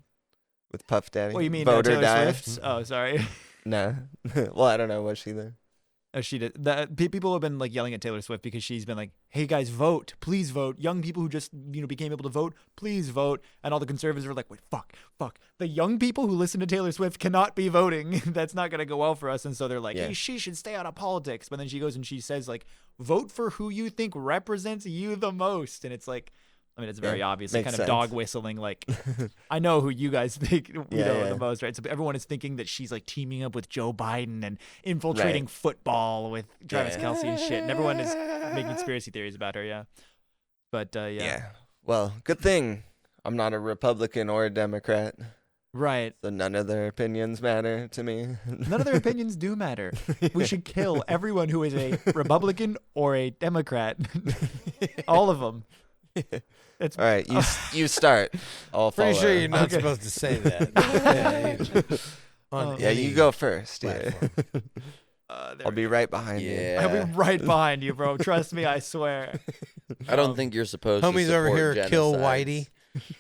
with Puff Daddy? What you mean, Vote or Taylor die? Swift? Oh, sorry. No. Well, I don't know. Was she there? Oh, she did. People have been like yelling at Taylor Swift because she's been like, "Hey guys, vote! Please vote! Young people who just became able to vote, please vote!" And all the conservatives are like, "Wait, fuck! The young people who listen to Taylor Swift cannot be voting. That's not gonna go well for us." And so they're like, Yeah. "Hey, she should stay out of politics." But then she goes and she says like, "Vote for who you think represents you the most." And it's like, I mean, it's very Yeah, obvious, like, makes kind of sense. dog whistling. Like, I know who you guys think Yeah. the most, right? So everyone is thinking that she's like teaming up with Joe Biden and infiltrating Right. football with Travis Yeah. Kelce and shit, and everyone is making conspiracy theories about her. Yeah, but yeah, Yeah. Well, good thing I'm not a Republican or a Democrat, right. so none of their opinions matter to me. None of their opinions do matter. We should kill everyone who is a Republican or a Democrat. All of them. It's All right, you start. I'll follow. Pretty sure you're not Okay. supposed to say that. On Yeah, any you go first. Yeah. platform. there I'll be right behind you. Yeah. I'll be right behind you, bro. Trust me, I swear. I don't think you're supposed to Homies over support here kill genocides.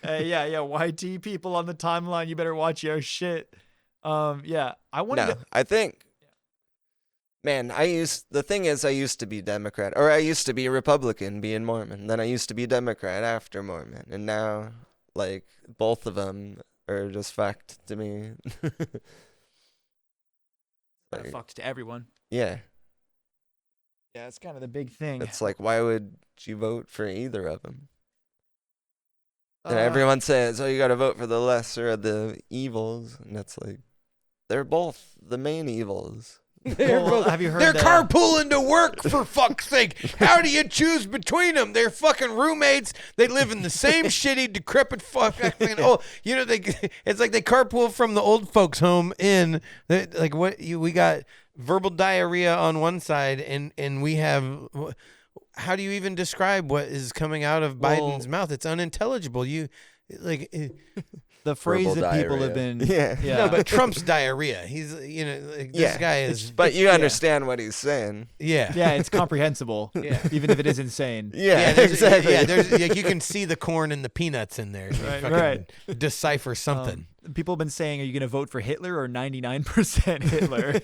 Whitey. Yeah, YT people on the timeline, you better watch your shit. Yeah, I wanted No, to. I think Man, the thing is, I used to be Democrat, or I used to be Republican being Mormon. Then I used to be Democrat after Mormon. And now, like, both of them are just fucked to me. Like, Fucked to everyone. yeah. Yeah, it's kind of the big thing. It's like, why would you vote for either of them? And everyone says, oh, you got to vote for the lesser of the evils. And it's like, they're both the main evils. Well, have you heard They're that- carpooling to work, for fuck's sake. How do you choose between them? They're fucking roommates. They live in the same shitty, decrepit fucking. Oh, you know, it's like they carpool from the old folks' home in. Like we got verbal diarrhea on one side, and we have. How do you even describe what is coming out of Biden's mouth? It's unintelligible. The phrase Verbal that people have diarrhea. been. Yeah. No, but Trump's diarrhea. He's, this guy is. But you understand what he's saying. Yeah. Yeah, it's comprehensible. Yeah. Even if it is insane. Yeah, there's- exactly. Yeah, there's like you can see the corn and the peanuts in there. So you fucking right. decipher something. People have been saying, are you going to vote for Hitler or 99% Hitler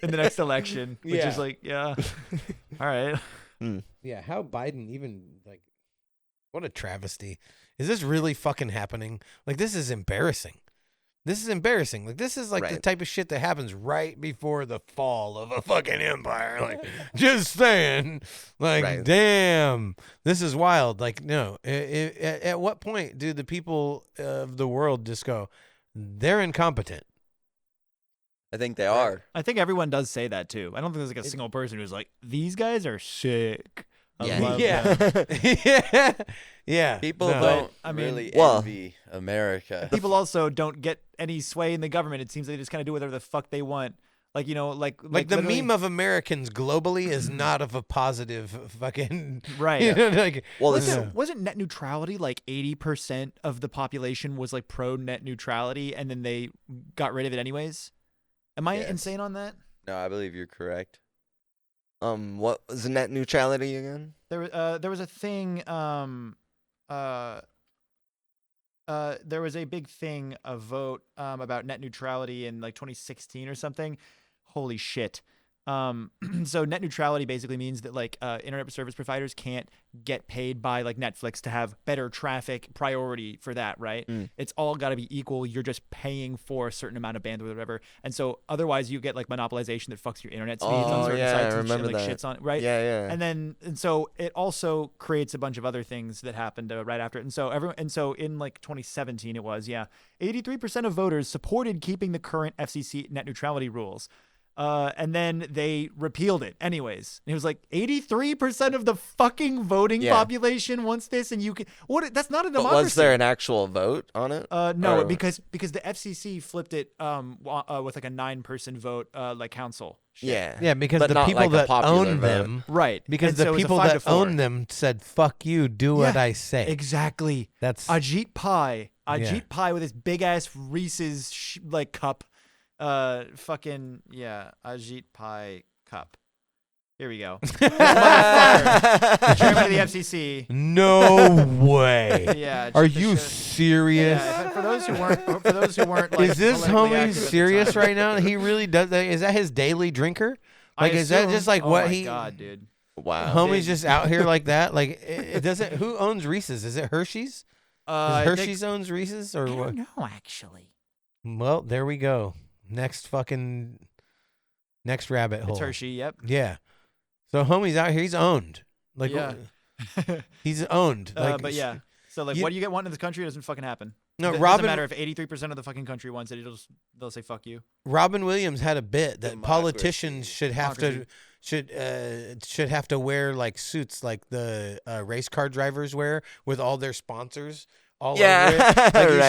in the next election? Which Yeah. is like, yeah. All right. Yeah, how Biden even like what a travesty. Is this really fucking happening? Like this is embarrassing. This is embarrassing. Like this is like the Right. type of shit that happens right before the fall of a fucking empire. Like just saying. Like Right. damn. This is wild. Like no. At what point do the people of the world just go they're incompetent? I think they are. I think everyone does say that too. I don't think there's like a single person who's like, these guys are sick. I Yeah. love Yeah. them. yeah. Yeah. People No. don't I mean, really well- envy America. People also don't get any sway in the government. It seems they just kind of do whatever the fuck they want. Like, you know, like the literally- meme of Americans globally is not of a positive fucking Right. You know, like, Well, this is Wasn't net neutrality like 80% of the population was like pro net neutrality and then they got rid of it anyways? Am I Yes. insane on that? No, I believe you're correct. what was net neutrality again? There was a thing there was a big thing, a vote about net neutrality in like 2016 or something. Holy shit. So net neutrality basically means that like internet service providers can't get paid by like Netflix to have better traffic priority for that, right? It's all got to be equal. You're just paying for a certain amount of bandwidth or whatever. And so otherwise you get like monopolization that fucks your internet speeds on Oh, certain yeah, I sites and shit, remember like that. shits on, right? Yeah. And so it also creates a bunch of other things that happened right after it. And so in like 2017 it was, 83% of voters supported keeping the current FCC net neutrality rules. And then they repealed it anyways. And it was like 83% of the fucking voting Yeah. population wants this, and you can that's not a But democracy. was there an actual vote on it? No, Or- because the FCC flipped it with like a 9-person vote like council. Shit. Yeah. yeah, because But the not people like a that popular own vote. them, Right. because And so the it was a people 5 that to 4. own them said, "Fuck you, do what Yeah, I say." Exactly. That's Ajit Pai Yeah. Pai with his big ass Reese's like cup, fucking Ajit Pai cup. Here we go. Chairman of the FCC. no way. Yeah. Are just to you show- serious? Yeah, for those who weren't like, Is this politically homie active at the serious time. right now? He really does that? Is that his daily drinker? Like, I is that assume- just like oh what my he? God, dude. Wow. Homie's just out here like that. Like it doesn't. Who owns Reese's? Is it Hershey's? I Is think- Hershey's owns Reese's or I what? don't know actually. Well, there we go. Next rabbit hole. It's Hershey. Yep. Yeah. So homie's out here. He's owned. Like Yeah. he's owned. Like, But yeah. So like, you- what do you get wanting in this country? It doesn't fucking happen. No, It doesn't Robin. matter if 83% of the fucking country wants it. They'll say fuck you. Robin Williams had a bit that Democracy. politicians should have to Democracy. should have to wear like suits like the race car drivers wear with all their sponsors all Yeah, over it. Like you should-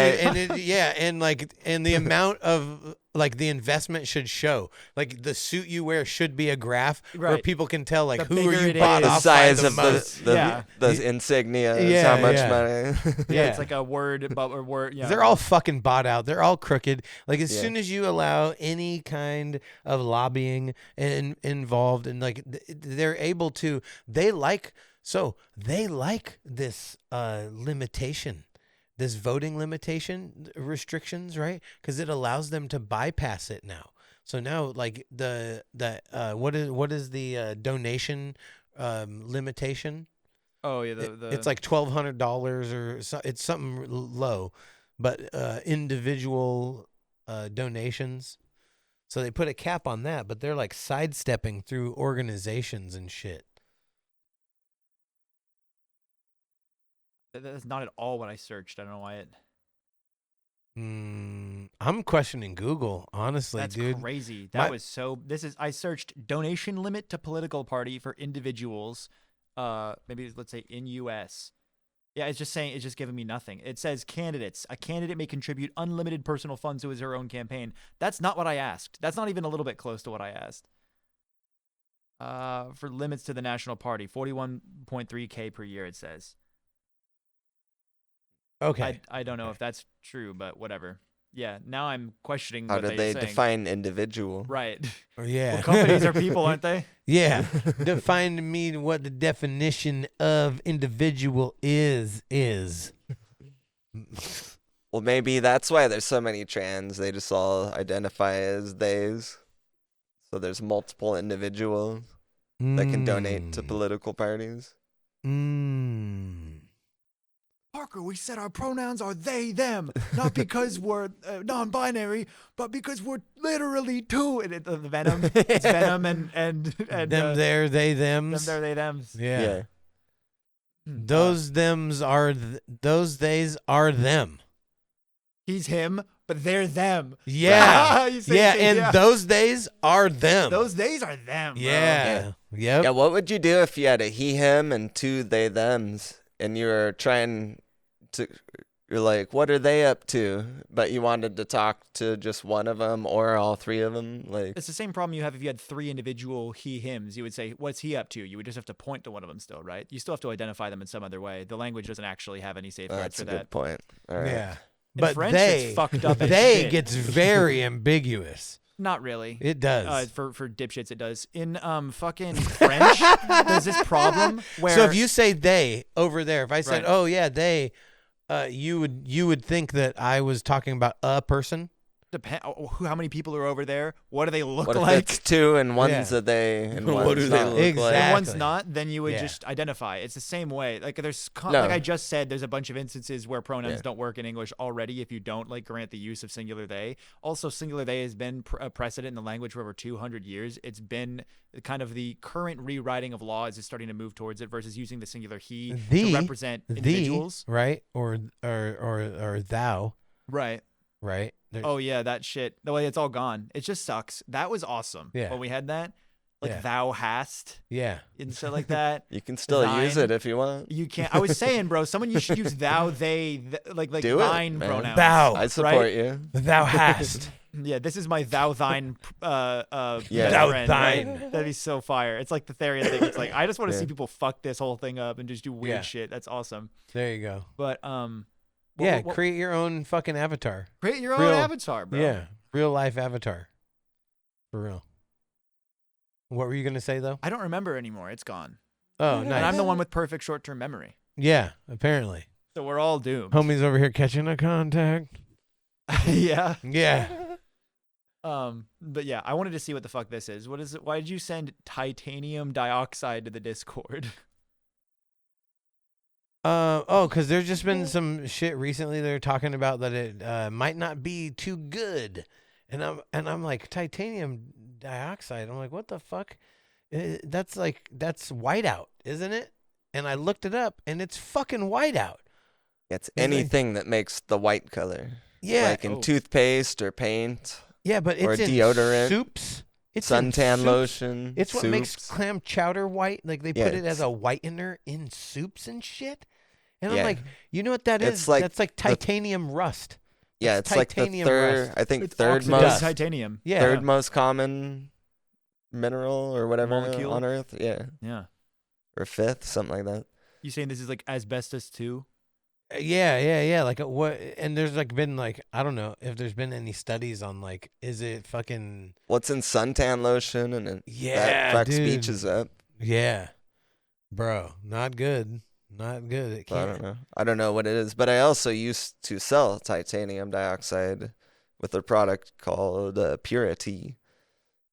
right. and the amount of like the investment should show. Like the suit you wear should be a graph where Right. people can tell like The who are bigger you it bought is. The off size by of the most. Yeah. the insignia is Yeah, how much yeah. money. Yeah, Yeah. it's like a word, or word. Yeah, They're all fucking bought out. They're all crooked. Like as Yeah. soon as you allow any kind of lobbying involved, and like they're able to, they like this limitation, this voting limitation restrictions, right? Because it allows them to bypass it now. So now, like what is the donation limitation? Oh yeah, the It's like $1,200 or so, it's something low, but individual donations. So they put a cap on that, but they're like sidestepping through organizations and shit. that's not at all what I searched. I don't know why it. I'm questioning Google, honestly, That's dude. crazy. That was so. I searched donation limit to political party for individuals. Maybe let's say in U.S. Yeah, it's just giving me nothing. It says candidates. A candidate may contribute unlimited personal funds to his or her own campaign. That's not what I asked. That's not even a little bit close to what I asked. For limits to the national party, 41.3K per year. It says. Okay. I don't know if that's true, but whatever. Yeah, now I'm questioning How what do they saying. define individual? Right. Yeah. Well, companies are people, aren't they? Yeah. Define to me what the definition of individual is. Well, maybe that's why there's so many trans. They just all identify as theys. So there's multiple individuals that can donate to political parties. Parker, we said our pronouns are they, them, not because we're non-binary, but because we're literally two. And the venom, it's venom and them, there, they, thems. them, there, they, thems. Yeah. Those thems are those theys are them. He's him, but they're them. Yeah. You say Yeah, shit, and those days are them. those days are them. Bro. Yeah. Yep. Yeah, what would you do if you had a he, him, and two they, thems, and you were trying to, you're like, what are they up to? But you wanted to talk to just one of them or all three of them. Like, It's the same problem you have if you had three individual he, hims. You would say, what's he up to? You would just have to point to one of them still, right? You still have to identify them in some other way. The language doesn't actually have any safeguards that's for a that. good point. All right. Yeah. In But French, they it's fucked up as they shit. gets very ambiguous. Not really. It does. For dipshits, it does. In fucking French, there's this problem where. So if you say they over there, if I said, Right. "Oh yeah, they," you would think that I was talking about a person. how many people are over there? What do they look What if like? it's two and one's Yeah. a they and What one's do they not? look like? Exactly. If one's not, then you would Yeah. just identify. It's the same way. Like there's, No. like I just said, there's a bunch of instances where pronouns Yeah. don't work in English already if you don't like grant the use of singular they. Also, singular they has been a precedent in the language for over 200 years. It's been kind of the current rewriting of laws is starting to move towards it versus using the singular he to represent individuals. right? Or thou, Right. right? Oh yeah, that shit. The way it's all gone. It just sucks. That was awesome. Yeah. When we had that, like Yeah. thou hast Yeah. and stuff like that. You can still use Thine. it if you want. You can't. I was saying, bro, you should use thou, they, like Do it, thine man. pronouns. Thou. I support you. Thou hast. Yeah, this is my thou, thine, Yeah. best Thou, friend, thine. right? That'd be so fire. It's like the Therian thing. It's like I just want to Yeah. see people fuck this whole thing up and just do weird Yeah. shit. That's awesome. There you go. But Yeah, create your own fucking avatar. create your own real- avatar, bro. Yeah, real life avatar. For real. What were you gonna say though? I don't remember anymore. It's gone. Oh, And nice. I'm the one with perfect short-term memory. Yeah, apparently. So we're all doomed. Homie's over here catching a contact. Yeah. Yeah. But yeah, I wanted to see what the fuck this is. What is it? Why did you send titanium dioxide to the Discord? Because there's just been some shit recently. They're talking about that it might not be too good, and I'm like, titanium dioxide. I'm like, what the fuck? That's whiteout, isn't it? And I looked it up, and it's fucking whiteout. It's anything that makes the white color. Yeah, Like in Oh. toothpaste or paint, yeah, but or it's in deodorant, soups. It's in suntan soups. lotion. It's what makes soups. clam chowder white. Like they Yeah, put it as it's- a whitener in soups and shit. And I'm Yeah. like, you know what that is? It's like That's like titanium rust. Yeah, It's it's like the titanium third. rust. I think It's third oxidized most titanium. Yeah. third most common mineral or whatever Molecule? on Earth. Yeah, Yeah. or fifth, something like that. You saying this is like asbestos too? Yeah. Like what? And there's like been like, I don't know if there's been any studies on like, is it fucking What's in suntan lotion and that fucks dude. beaches up. Yeah, bro, not good. Not good. It So I can't. don't know. I don't know what it is, but I also used to sell titanium dioxide with a product called Purity.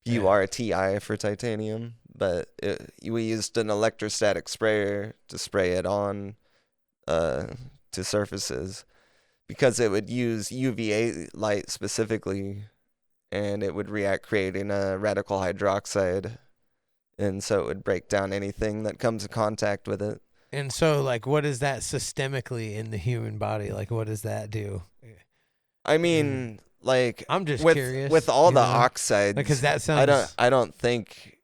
BURTI for titanium, but we used an electrostatic sprayer to spray it on to surfaces because it would use UVA light specifically, and it would react creating a radical hydroxide, and so it would break down anything that comes in contact with it. And so, like, what is that systemically in the human body? Like, what does that do? I mean, like, I'm just with curious, with all you the know? oxides, Because that sounds. I don't think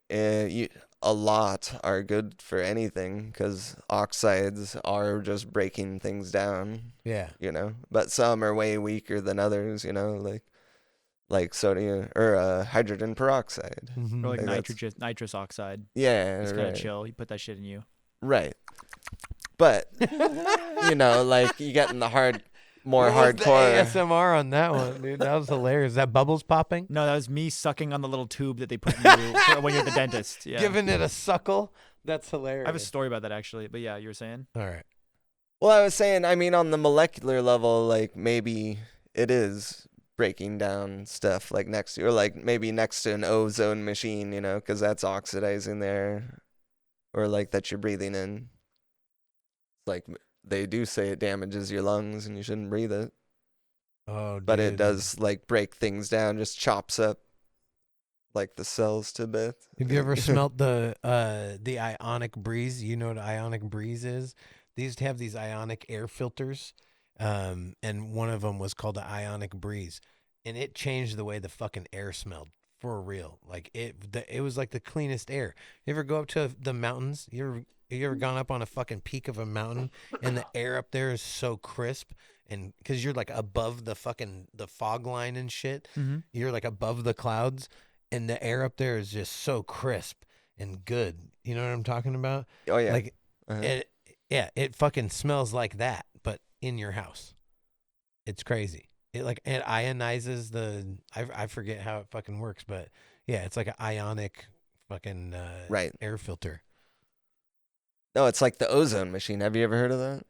a lot are good for anything because oxides are just breaking things down, Yeah. you know. But some are way weaker than others, you know, like sodium or hydrogen peroxide. Mhm. Or like Like that's- nitrous oxide. Yeah, It's kind of right. chill. You put that shit in you. Right. But you know, like you get in the more What was the hardcore. ASMR on that one, dude. That was hilarious. Is that bubbles popping? No, that was me sucking on the little tube that they put in you when you're at the dentist. Yeah. Giving it a suckle? That's hilarious. I have a story about that actually, but yeah, you were saying. All right. Well, I was saying, I mean, on the molecular level, like maybe it is breaking down stuff like next to, or like maybe next to an ozone machine, you know, because that's oxidizing there, or like that you're breathing in. Like they do say it damages your lungs and you shouldn't breathe it, Oh, but it dude. does like break things down, just chops up like the cells to bits. Have you ever smelt the ionic breeze? You know what ionic breeze is? They used to have these ionic air filters, and one of them was called the ionic breeze, and it changed the way the fucking air smelled for real. Like it was like the cleanest air. You ever go up to the mountains? You ever gone up on a fucking peak of a mountain and the air up there is so crisp, and because you're like above the fog line and shit, you're like above the clouds. And the air up there is just so crisp and good. You know what I'm talking about? Oh yeah. Like, Uh-huh. it fucking smells like that, but in your house. It's crazy. It ionizes I forget how it fucking works, but yeah, it's like an ionic fucking Right. air filter. No, it's like the ozone machine. Have you ever heard of that?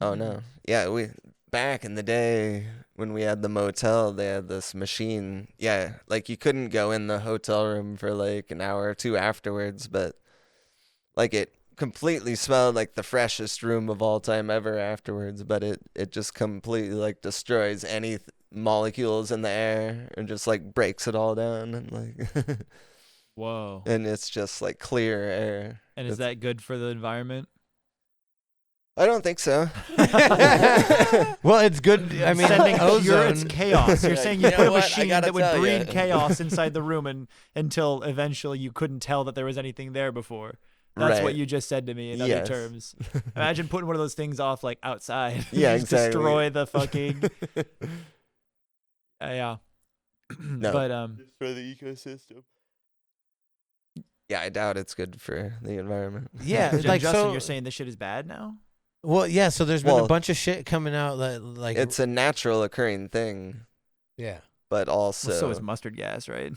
Oh no. Yeah, we back in the day when we had the motel, they had this machine. Yeah, like you couldn't go in the hotel room for like an hour or two afterwards, but like it completely smelled like the freshest room of all time ever afterwards, but it just completely like destroys any molecules in the air and just like breaks it all down and like Whoa. and it's just like clear air. And is that good for the environment? I don't think so. Well, it's good. I mean, Sending pure, ozone. it's chaos. You're Like, saying you you know put a what? I machine gotta that would tell breed ya. chaos inside the room until eventually you couldn't tell that there was anything there before. That's what Right. you just said to me in other Yes. terms. Imagine putting one of those things off like outside. Yeah, Just exactly. destroy the fucking yeah. No. But Destroy the ecosystem. Yeah, I doubt it's good for the environment. Yeah, Justin, like so. you're saying this shit is bad now? Well, yeah. So there's been a Well, bunch of shit coming out that like It's a natural occurring thing, yeah. but also Well, so is mustard gas, right?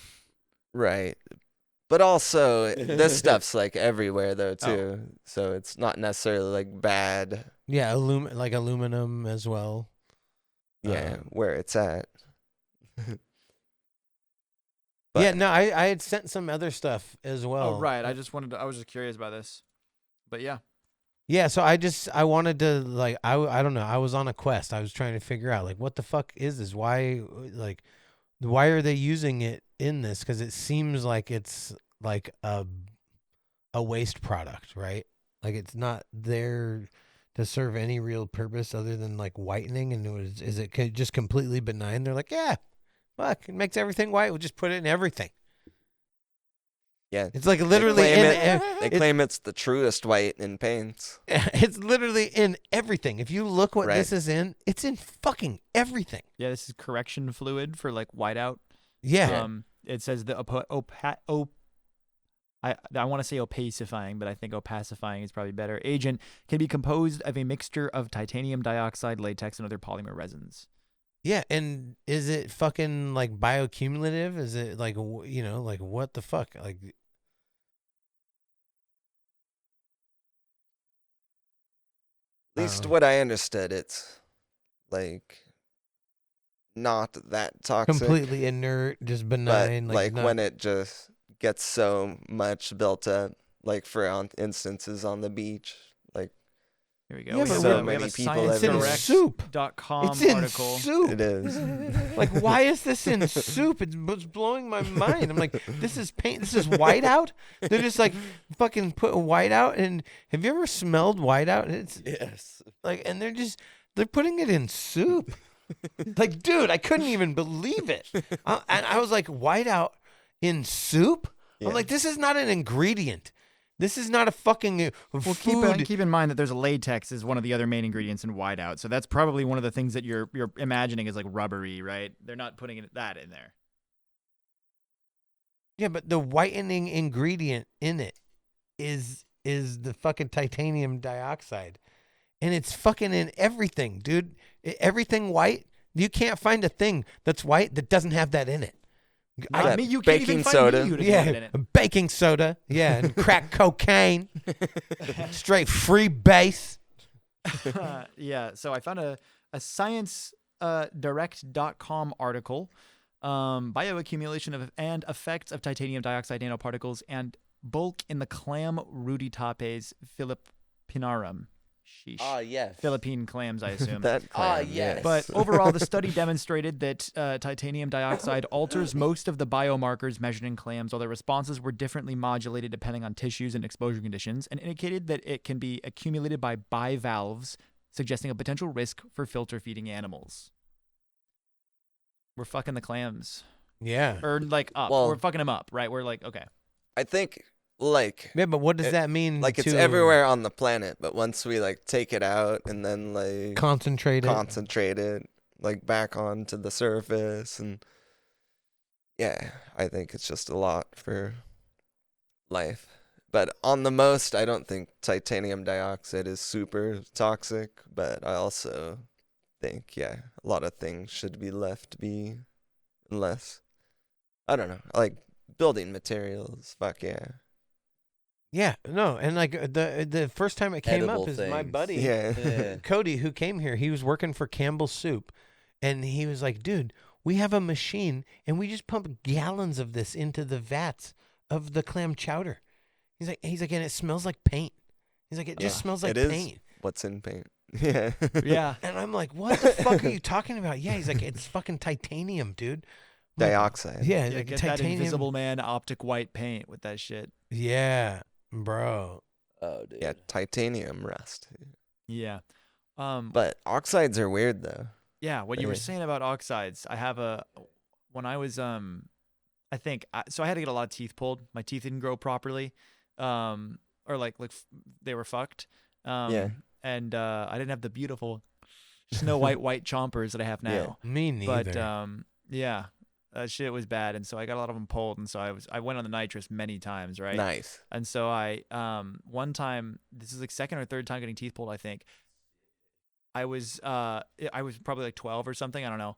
right. But also this stuff's like everywhere though Oh. too. So it's not necessarily like bad. Yeah, like aluminum as well. Yeah, where it's at. Yeah, no, I had sent some other stuff as well. Oh, right. I was just curious about this. But yeah. Yeah, so I wanted to like I don't know. I was on a quest. I was trying to figure out like what the fuck is this? Why are they using it in this? Because it seems like it's like a waste product, right? Like it's not there to serve any real purpose other than like whitening. And is it just completely benign? They're like, yeah, fuck, it makes everything white. We'll just put it in everything. Yeah. It's like literally They claim it's the truest white in paints. It's literally in everything. If you look what Right. this is in, it's in fucking everything. Yeah, this is correction fluid for like whiteout. Yeah. It says the I want to say opacifying, but I think opacifying is probably better. Agent can be composed of a mixture of titanium dioxide, latex, and other polymer resins. Yeah, and is it fucking like bioaccumulative? Is it like like what the fuck? Like At least what I understood, it's like not that toxic. Completely inert, just But benign. like not- when it just gets so much built up, like for instances on the beach, like Here we go. Yeah, we but have so a, we have many a people it's in everywhere. soup. ScienceDirect.com It's in article. soup. it is. Like, why is this in soup? It's blowing my mind. I'm like, this is paint. This is whiteout. They're just like fucking put whiteout. And have you ever smelled whiteout? It's Yes. like, and they're putting it in soup. Like, dude, I couldn't even believe it. And I was like, whiteout in soup? Yeah. I'm like, this is not an ingredient. This is not a fucking Well, food. keep in mind that there's a latex is one of the other main ingredients in whiteout, so that's probably one of the things that you're imagining is like rubbery, right? They're not putting that in there. Yeah, but the whitening ingredient in it is the fucking titanium dioxide. And it's fucking in everything, dude. Everything white. You can't find a thing that's white that doesn't have that in it. That Me, you can't even baking find soda. me, you to have it in Yeah, it. baking soda. Yeah, and crack cocaine. Straight free base. Yeah, so I found a ScienceDirect.com article, bioaccumulation and effects of titanium dioxide nanoparticles and bulk in the clam ruditapes philippinarum. Sheesh. Yes. Philippine clams, I assume. That clam, yes. But overall, the study demonstrated that titanium dioxide alters most of the biomarkers measured in clams, while their responses were differently modulated depending on tissues and exposure conditions, and indicated that it can be accumulated by bivalves, suggesting a potential risk for filter feeding animals. We're fucking the clams. Yeah. Or like up. Well- We're fucking them up, right? We're like, okay. I think like Yeah, but what does It- that mean? like it's to everywhere on the planet, but once we like take it out and then like Concentrated. concentrate it like back onto the surface, and yeah, I think it's just a lot for life. But on the most, I don't think titanium dioxide is super toxic, but I also think, yeah, a lot of things should be left be unless, I don't know, like building materials, fuck yeah. Yeah, no, and like the first time it came Edible up is my things. buddy Yeah. Cody, who came here. He was working for Campbell's Soup, and he was like, "Dude, we have a machine, and we just pump gallons of this into the vats of the clam chowder." He's like, and it smells like paint. He's like, it just Yeah, smells like it is. paint. What's in paint? Yeah. Yeah. And I'm like, what the fuck are you talking about? Yeah, he's like, it's fucking titanium, dude. I'm like, Dioxide. Yeah, Yeah, like get that titanium. Invisible Man optic white paint with that shit. Yeah, bro. Oh, dude. Yeah, titanium rust. Yeah. But oxides are weird though. Yeah, what you were Yeah. saying about oxides, I have when I was I think so I had to get a lot of teeth pulled. My teeth didn't grow properly, or like they were fucked. Yeah. And I didn't have the beautiful Snow White chompers that I have now. Me neither. But yeah, that shit was bad, and so I got a lot of them pulled, and so I went on the Nitrous many times, right? Nice. And so I one time, this is like second or third time getting teeth pulled, I think. I was probably like 12 or something, I don't know.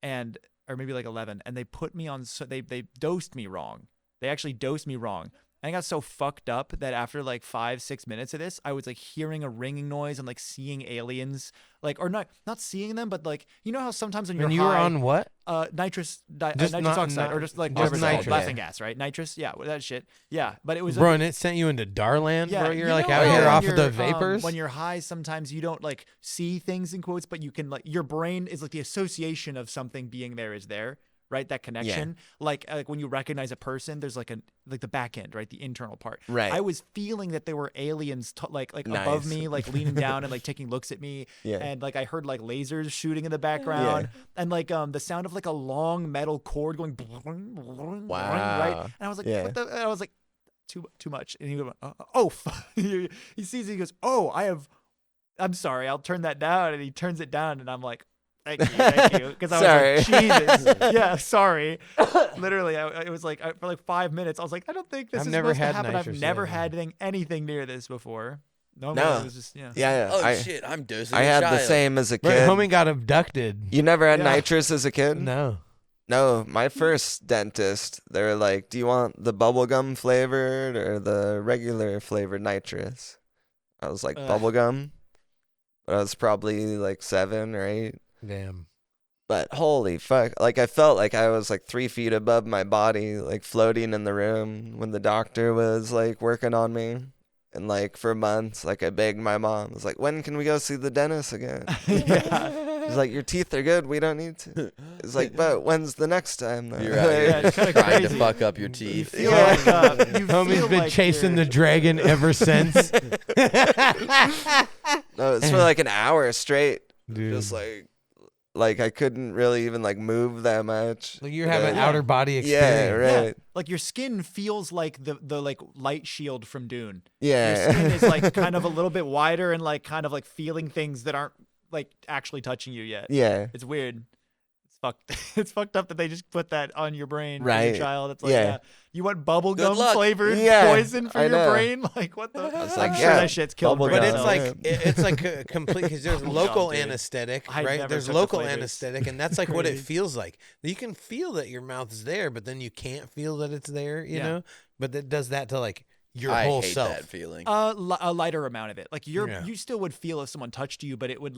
And or maybe like 11, and they put me on they dosed me wrong. They actually dosed me wrong. And I got so fucked up that after like 5-6 minutes of this, I was like hearing a ringing noise and like seeing aliens, like, or not seeing them, but like, you know how sometimes when you're when you high, were on what? nitrous Just nitrous not- oxide, not- or just like just whatever it's called, nitrous. laughing gas, right? Nitrous, yeah, that shit, yeah. But it was Bro, and it sent you into Darland, yeah, bro. You're you like know out how here when off of the you're, vapors. when you're high, sometimes you don't like see things in quotes, but you can like your brain is like the association of something being there is there, right? That connection, like when you recognize a person, there's like the back end, right? The internal part. Right. I was feeling that there were aliens like above Nice. me, like leaning down and like taking looks at me, Yeah. and like I heard like lasers shooting in the background, and like the sound of like a long metal cord going, right? Wow. And I was like, Yeah. what the? And I was like, too much. And he goes, oh, he sees it, he goes, oh, I'm sorry, I'll turn that down. And he turns it down, and I'm like, thank you. Because I was like, Jesus. Yeah, sorry. Literally, it was like, for like 5 minutes, I was like, I don't think this I've is never supposed to had happen. nitrous, I've never yeah. had anything near this before. No, No. it was just, yeah. Yeah, yeah. Oh, shit. I'm dosing I a had the child. same as a Bro, kid. homie got abducted. You never had Yeah. nitrous as a kid? No. No, my first dentist, they were like, do you want the bubblegum flavored or the regular flavored nitrous? I was like, Ugh. bubblegum. But I was probably like 7 or 8. Damn. But holy fuck, like I felt like I was like 3 feet above my body, like floating in the room when the doctor was like working on me. And like for months, like I begged my mom. I was like, when can we go see the dentist again? Yeah. He's like, your teeth are good. We don't need to. It's like, but when's the next time? Though? You're out here Yeah, it's kinda trying to crazy. fuck up your You teeth. feel Yeah. like you Homie's feel been like chasing you're- the dragon ever since. No, it's for like an hour straight. Dude. Just like I couldn't really even like move that much. Like you're having Yeah. outer body Yeah, experience. right. Yeah, like your skin feels like the like light shield from Dune. Yeah. Your skin is like kind of a little bit wider and like kind of like feeling things that aren't like actually touching you yet. Yeah. It's weird. It's fucked. It's fucked up that they just put that on your brain for Right. your child. It's like, Yeah. yeah, you want bubble Good gum luck. flavored Yeah, poison for I your know. brain? Like what the? was I'm like, sure yeah, that shit's killed bubble brain But gum. it's cells. like it's like a complete because there's Oh, local God, dude. anesthetic, I right? never There's took the local flavors. anesthetic, and that's like what it Crazy. feels like. You can feel that your mouth is there, but then you can't feel that it's there. You Yeah. know, but it does that to like your I whole hate self. that feeling. A lighter amount of it. Like Yeah. you still would feel if someone touched you, but it would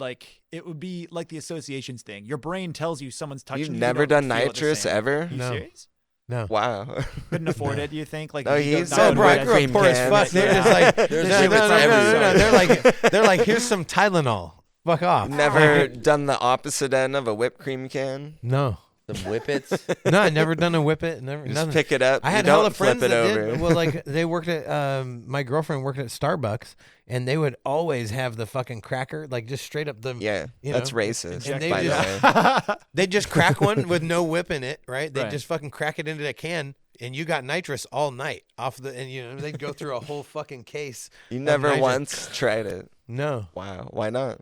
be like the associations thing. Your brain tells you someone's touching You've you. never don't done feel it the nitrous same. ever? You No. serious? No. Wow. Couldn't afford it, do you think? Like No, if you go he's down so to bright. the I Bro, cream poor as can. fuck. They're Yeah. just like, There's no, shit no, with no, no, no, everywhere. They're like, here's some Tylenol. Fuck off. Never done the opposite end of a whipped cream can? No, Some whippets. no, I never done a whip it. Never. Just Nothing. pick it up. I had you hella don't flip friends it that over. did. Well, like they worked at my girlfriend worked at Starbucks, and they would always have the fucking cracker, like just straight up the. Yeah, you that's know, racist, and they by the just- way. They just crack one with no whip in it, right? They Right. just fucking crack it into a can, and you got nitrous all night off the, and they'd go through a whole fucking case. You never nitrous. once tried it. No, Wow. Why not?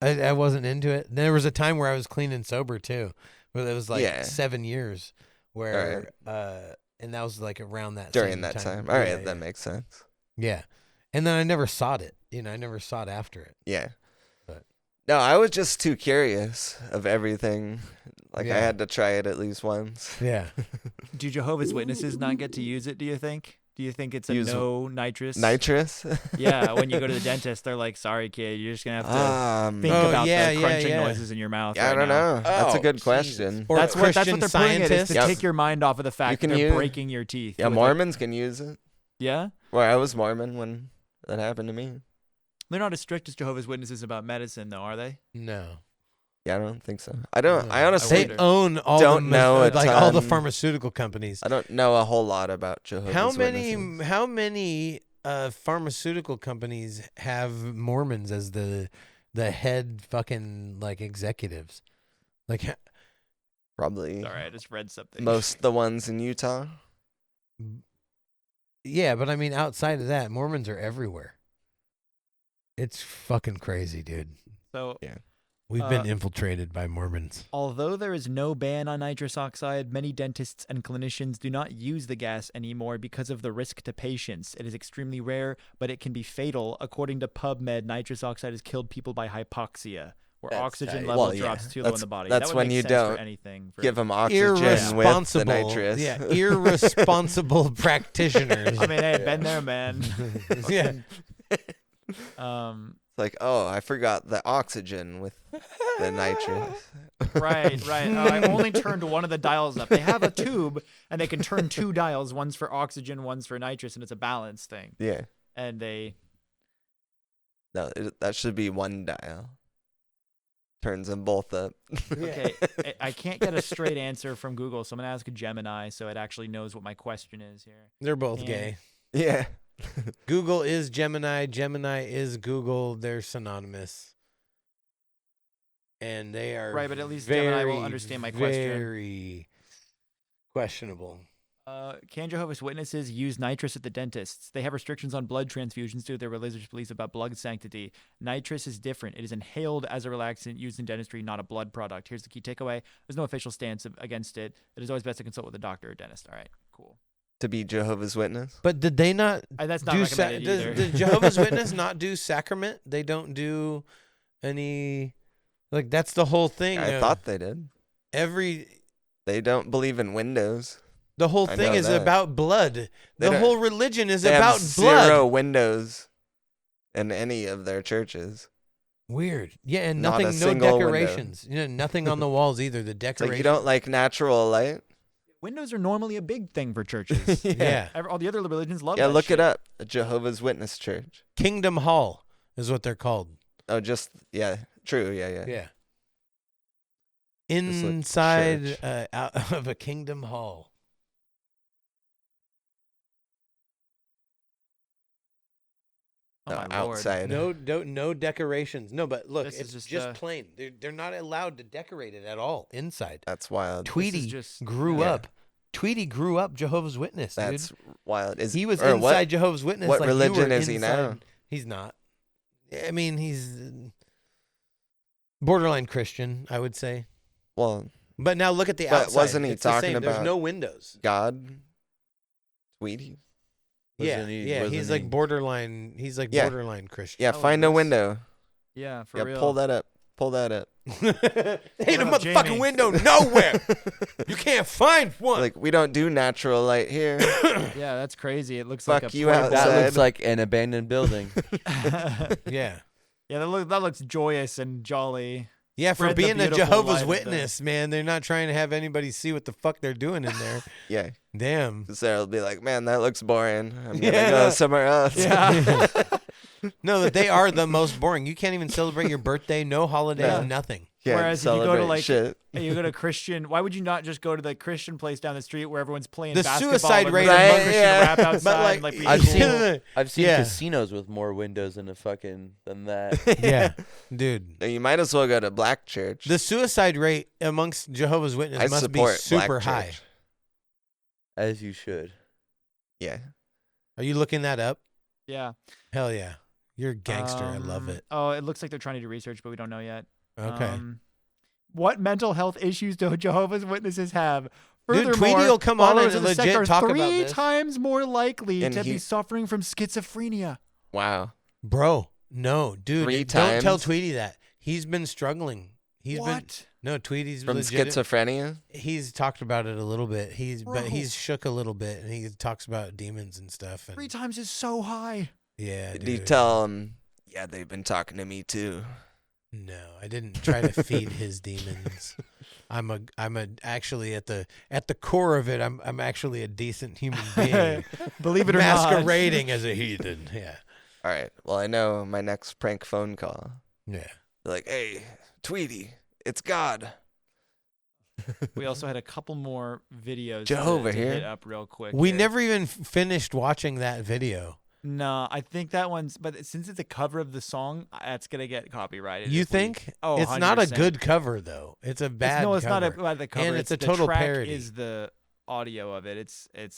I wasn't into it. There was a time where I was clean and sober too, but it was like Yeah. 7 years, where and that was like around that During same that time. time. All right, Yeah, that yeah. makes sense. Yeah, and then I never sought it. I never sought after it. Yeah. But- No, I was just too curious of everything. Like I Yeah. had to try it at least once. Yeah. Do Jehovah's Witnesses not get to use it, do you think? Do you think it's a Use no nitrous? Nitrous? Yeah, when you go to the dentist, they're like, sorry, kid, you're just going to have to think Oh, about yeah, the yeah, crunching yeah. noises in your mouth. Yeah, I right don't now. know. That's a Oh, good Jesus. question. Or That's what Christian they're putting it, is scientists. to Yep. take your mind off of the fact that can they're use- breaking your teeth. Yeah, with it. Mormons can use it. Yeah? Well, I was Mormon when that happened to me. They're not as strict as Jehovah's Witnesses about medicine, though, are they? No. Yeah, I don't think so. I don't. I I honestly They own all don't the know a like all the ton. pharmaceutical companies. I don't know a whole lot about Jehovah's How many Witnesses. pharmaceutical companies have Mormons as the head fucking like executives? Like Probably Sorry, I just read something. most the ones in Utah. yeah, but I mean outside of that, Mormons are everywhere. It's fucking crazy, dude. So, We've been infiltrated by Mormons. although there is no ban on nitrous oxide, many dentists and clinicians do not use the gas anymore because of the risk to patients. It is extremely rare, but it can be fatal. According to PubMed, nitrous oxide has killed people by hypoxia, where That's oxygen tight. level Well, yeah, drops too low in that's- the body. that's that would when make you sense for don't anything. For, Give them oxygen with the Irresponsible, nitrous. yeah, irresponsible practitioners. I mean, hey, been there, man. yeah, It's like, oh, I forgot the oxygen with the nitrous. Right. I only turned one of the dials up. They have a tube, and they can turn 2 dials. One's for oxygen, one's for nitrous, and it's a balance thing. Yeah. And they, No, that should be one dial. Turns them both up. okay, I can't get a straight answer from Google, so I'm gonna ask a Gemini, so it actually knows what my question is here. they're both And- gay. Yeah. Google is Gemini. Gemini is Google. They're synonymous. And they are Right, but at least Gemini will very, understand my question. Very questionable. Can Jehovah's Witnesses use nitrous at the dentists? They have restrictions on blood transfusions due to their religious beliefs about blood sanctity. Nitrous is different. It is inhaled as a relaxant used in dentistry, not a blood product. Here's the key takeaway. There's no official stance against it. It is always best to consult with a doctor or dentist. All right, cool. To be Jehovah's Witness. But did they not That's not do recommended either. did Jehovah's Witness not do sacrament? They don't do any like that's the whole thing. I thought they did. They don't believe in windows. The whole I thing know is that. about blood. They The don't- whole religion is They about have blood. 0 windows in any of their churches. Weird. Yeah, and Not a nothing, no single window. decorations. You know, nothing on the walls either. The It's decorations. like you don't like natural light. Windows are normally a big thing for churches. Yeah. All the other religions love Yeah, that look shit. it up. A Jehovah's Witness church. Kingdom Hall is what they're called. Oh, just yeah, true. Yeah. Yeah. Just like Inside church. out of a Kingdom Hall. Oh, my Lord. Outside. No decorations. No, but look, This is it's just, just plain. They're not allowed to decorate it at all inside. That's wild. Tweety just- grew yeah. up. Tweety grew up Jehovah's Witness, That's dude. wild. He was or inside what? Jehovah's Witness. what like you religion were is he now? inside. He's not. I mean, he's borderline Christian, I would say. Well, But now look at the But outside. wasn't he It's the talking same. There's about- no windows. God. Tweety. Wasn't He's wasn't like he- borderline. He's like Yeah. borderline Christian. Yeah, Oh, find a this- window. Yeah, for Yeah, real. pull that up. Pull that up. Ain't a up, motherfucking Jamie? window nowhere. You can't find one. Like we don't do natural light here. Yeah, that's crazy. It looks Fuck like a you portable- That outside. looks like an abandoned building. yeah. Yeah, that looks joyous and jolly. Yeah, for Spread the being a beautiful Jehovah's light of Witness, man, they're not trying to have anybody see what the fuck they're doing in there. Yeah. Damn. Sarah will be like, man, that looks boring. I'm gonna Yeah. go somewhere else. Yeah. No, that they are the most boring. You can't even celebrate your birthday, no holidays, No. nothing. Yeah, Whereas if you go to, celebrate like, shit. Hey, you go to Christian. Why would you not just go to the Christian place down the street where everyone's playing The basketball suicide and rate listening to among- Christian Yeah. rap outside? But, and, like, be I've cool? seen I've seen Yeah. casinos with more windows than that. Yeah, dude. No, you might as well go to black church. The suicide rate amongst Jehovah's Witnesses I must be support super black high. church. As you should. Yeah. Are you looking that up? Yeah. Hell yeah. You're a gangster. I love it. Oh, it looks like they're trying to do research, but we don't know yet. Okay. What mental health issues do Jehovah's Witnesses have? Dude, Furthermore, Tweety will come on followers and of the sect legit are talk about 3 this. times more likely And to be he- suffering from schizophrenia. Wow. Bro, no, dude. 3 Don't tell times? Tweety that. He's been struggling. He's been What? No, Tweety's From legit. schizophrenia. He's talked about it a little bit. But Bro. he's shook a little bit, and he talks about demons and stuff. And 3 times is so high. yeah, Did dude. you tell him? Yeah, they've been talking to me too. No, I didn't try to feed his demons. I'm actually at the core of it. I'm actually a decent human being, Believe it or not. masquerading as a heathen. Yeah, All right. Well, I know my next prank phone call. yeah. They're like, hey, Tweety, it's God. We also had a couple more videos Jehovah to here. hit up real quick. We here. never even finished watching that video. No, I think that one's. But since it's a cover of the song, that's gonna get copyrighted. You if we- think? Oh, it's not a 100%. good cover though. It's a bad. No, it's not cover. about the cover. And it's a the total track parody. Is the audio of it? It's gonna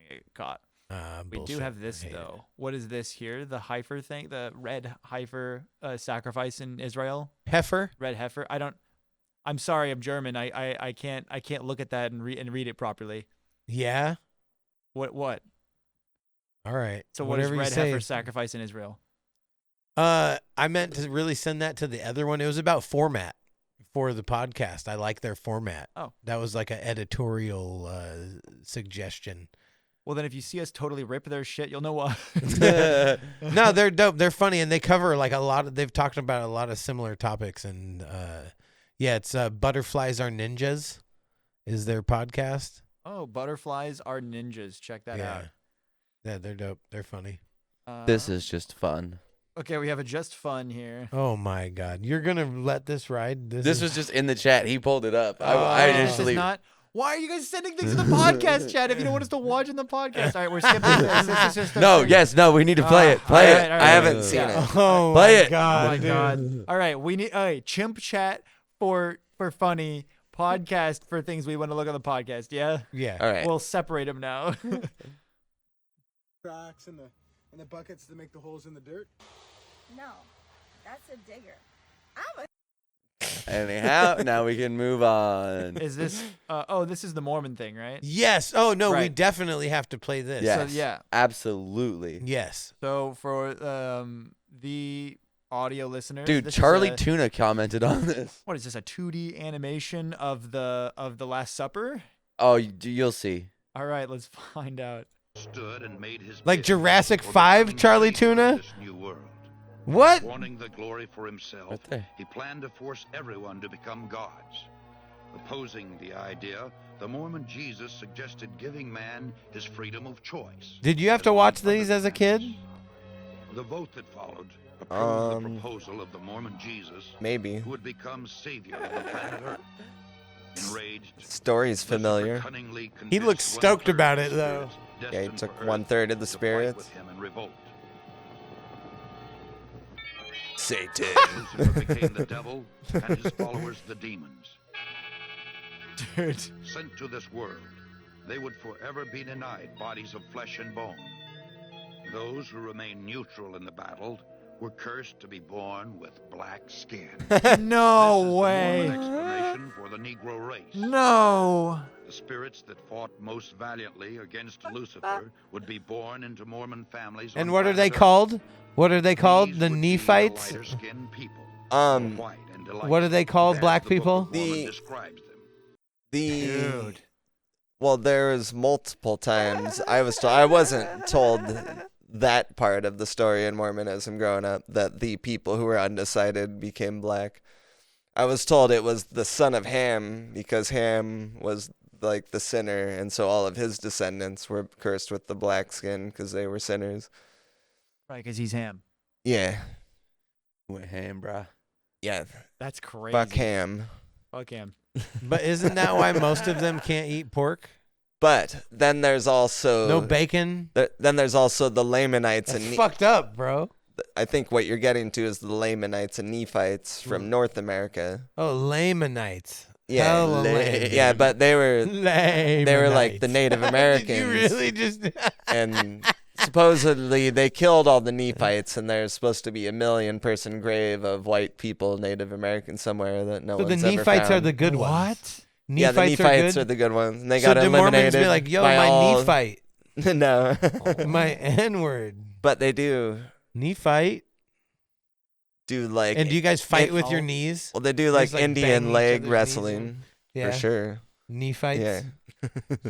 get caught. We do Bullshit. have this I hate it. though. What is this here? The heifer thing, the red heifer sacrifice in Israel. Heifer. Red heifer. I don't. I'm sorry. I'm German. I can't look at that and read it properly. Yeah. What? All right. So what is Whatever you red say. heifer sacrifice in Israel? I meant to really send that to the other one. It was about format for the podcast. I like their format. Oh. That was like an editorial suggestion. Well, then if you see us totally rip their shit, you'll know why. No, they're dope. They're funny, and they cover like a lot of. They've talked about a lot of similar topics, and yeah, it's Butterflies Are Ninjas, is their podcast. Oh, butterflies are ninjas. Check that out. Yeah, they're dope. They're funny. This is just fun. Okay. We have a just fun here. Oh my God, you're gonna let this ride? This is- was just in the chat. He pulled it up. I Wait, this is initially. not. Why are you guys sending things to the podcast chat if you don't want us to watch in the podcast? All right, we're skipping this. This is just a No, thing. yes, no. We need to play it. Play all it. right, all I haven't right. seen Yeah. it. Oh Play my it. God, Oh my dude. God. All right, we need chimp chat for funny, podcast for things we want to look on the podcast. Yeah, Yeah. All right. we'll separate them now. Tracks and the buckets to make the holes in the dirt. No, that's a digger. Anyhow, now we can move on. Is this? Oh, this is the Mormon thing, right? Yes. Oh no, we Right. definitely have to play this. Yes. yeah. Absolutely. Yes. So for the audio listeners, Dude, this is Charlie a- Tuna commented on this. what is this? A 2D animation of the Last Supper? Oh, you'll see. All right, let's find out. Stood and made his Like business Jurassic for 5, becoming Charlie leader of Tuna? this new world. What? Wanting the glory for himself, Right there. he planned to force everyone to become gods. Opposing the idea, the Mormon Jesus suggested giving man his freedom of choice. Did you have to watch these as a kid? The vote that followed approved the Um, proposal of the Mormon Jesus, Maybe. who would become savior of the planet Earth. Enraged, Story's Lucifer familiar. cunningly He looks convinced stoked 1/3 about of it, the though. spirits Yeah, he destined took for Earth 1/3 of the to fight spirits. with him in revolt. Satan. Lucifer became the devil and his followers the demons. Dude. Sent to this world, they would forever be denied bodies of flesh and bone. Those who remained neutral in the battle were cursed to be born with black skin. No This is way. the Mormon explanation for the Negro race. No. The spirits that fought most valiantly against Lucifer would be born into Mormon families. And on what are they planet Earth. called? What are they called? These The would be Nephites? lighter-skinned people, Um, white and What are they called? as Black the Book people? of Mormon The- describes them. The well, there was multiple times I wasn't told that part of the story in Mormonism growing up, that the people who were undecided became black. I was told it was the son of Ham, because Ham was like the sinner, and so all of his descendants were cursed with the black skin because they were sinners. Right, because he's Ham. Yeah, Went ham, bruh. yeah. That's crazy. Fuck Ham. Fuck him. But isn't that why most of them can't eat pork? But then there's also No bacon? then there's also the Lamanites That's and fucked up, bro. I think what you're getting to is the Lamanites and Nephites from North America. Oh, Lamanites. Yeah, Hella lame. yeah, but they were Lamanites. like the Native Americans. Did you really just... And supposedly they killed all the Nephites, and there's supposed to be a 1,000,000-person grave of white people, Native Americans somewhere that no So the one's ever Nephites are found. the good ones. What? Yeah, the Nephites Nephites are are good? the good ones. And they So got do Mormons eliminated be like, yo, by my all... Nephite. No. My N-word. But they do Nephite. like... And do you guys fight it- with your knees? Well, they do Just, like like, bang Indian each leg other's knees wrestling, Yeah. for sure. Nephites. Yeah.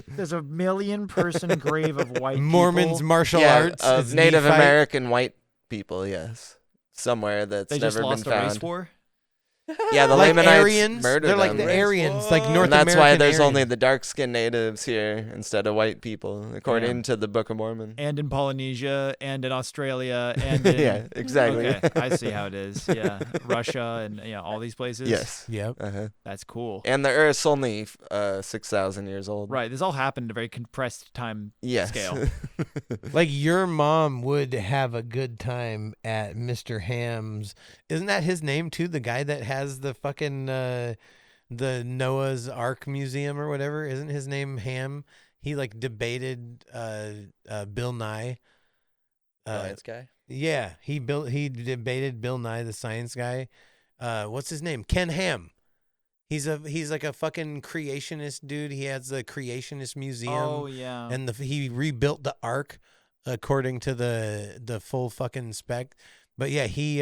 There's a 1,000,000-person grave of white Mormons people. martial Yeah, arts. of is Native Nephite. American white people, yes. Somewhere that's They just never lost been a race found. war. Yeah, the Like Lamanites Aryans. murdered They're like them. the Aryans, like North and that's American why there's Aryan. only the dark-skinned natives here instead of white people, according to the Book of Mormon. And in Polynesia, and in Australia, and in... Yeah, exactly. Okay, I see how it is. Yeah, Russia and all these places. Yes. Yep. Uh-huh. That's cool. And the Earth's only 6,000 years old. Right, this all happened in a very compressed time Yes. scale. Like your mom would have a good time at Mr. Ham's. Isn't that his name too? The guy that has the fucking the Noah's Ark Museum or whatever. Isn't his name Ham? He like debated Bill Nye. Science guy. Yeah, he debated Bill Nye, the science guy. What's his name? Ken Ham. He's like a fucking creationist dude. He has the creationist museum. Oh yeah. And he rebuilt the ark according to the full fucking spec. But yeah, he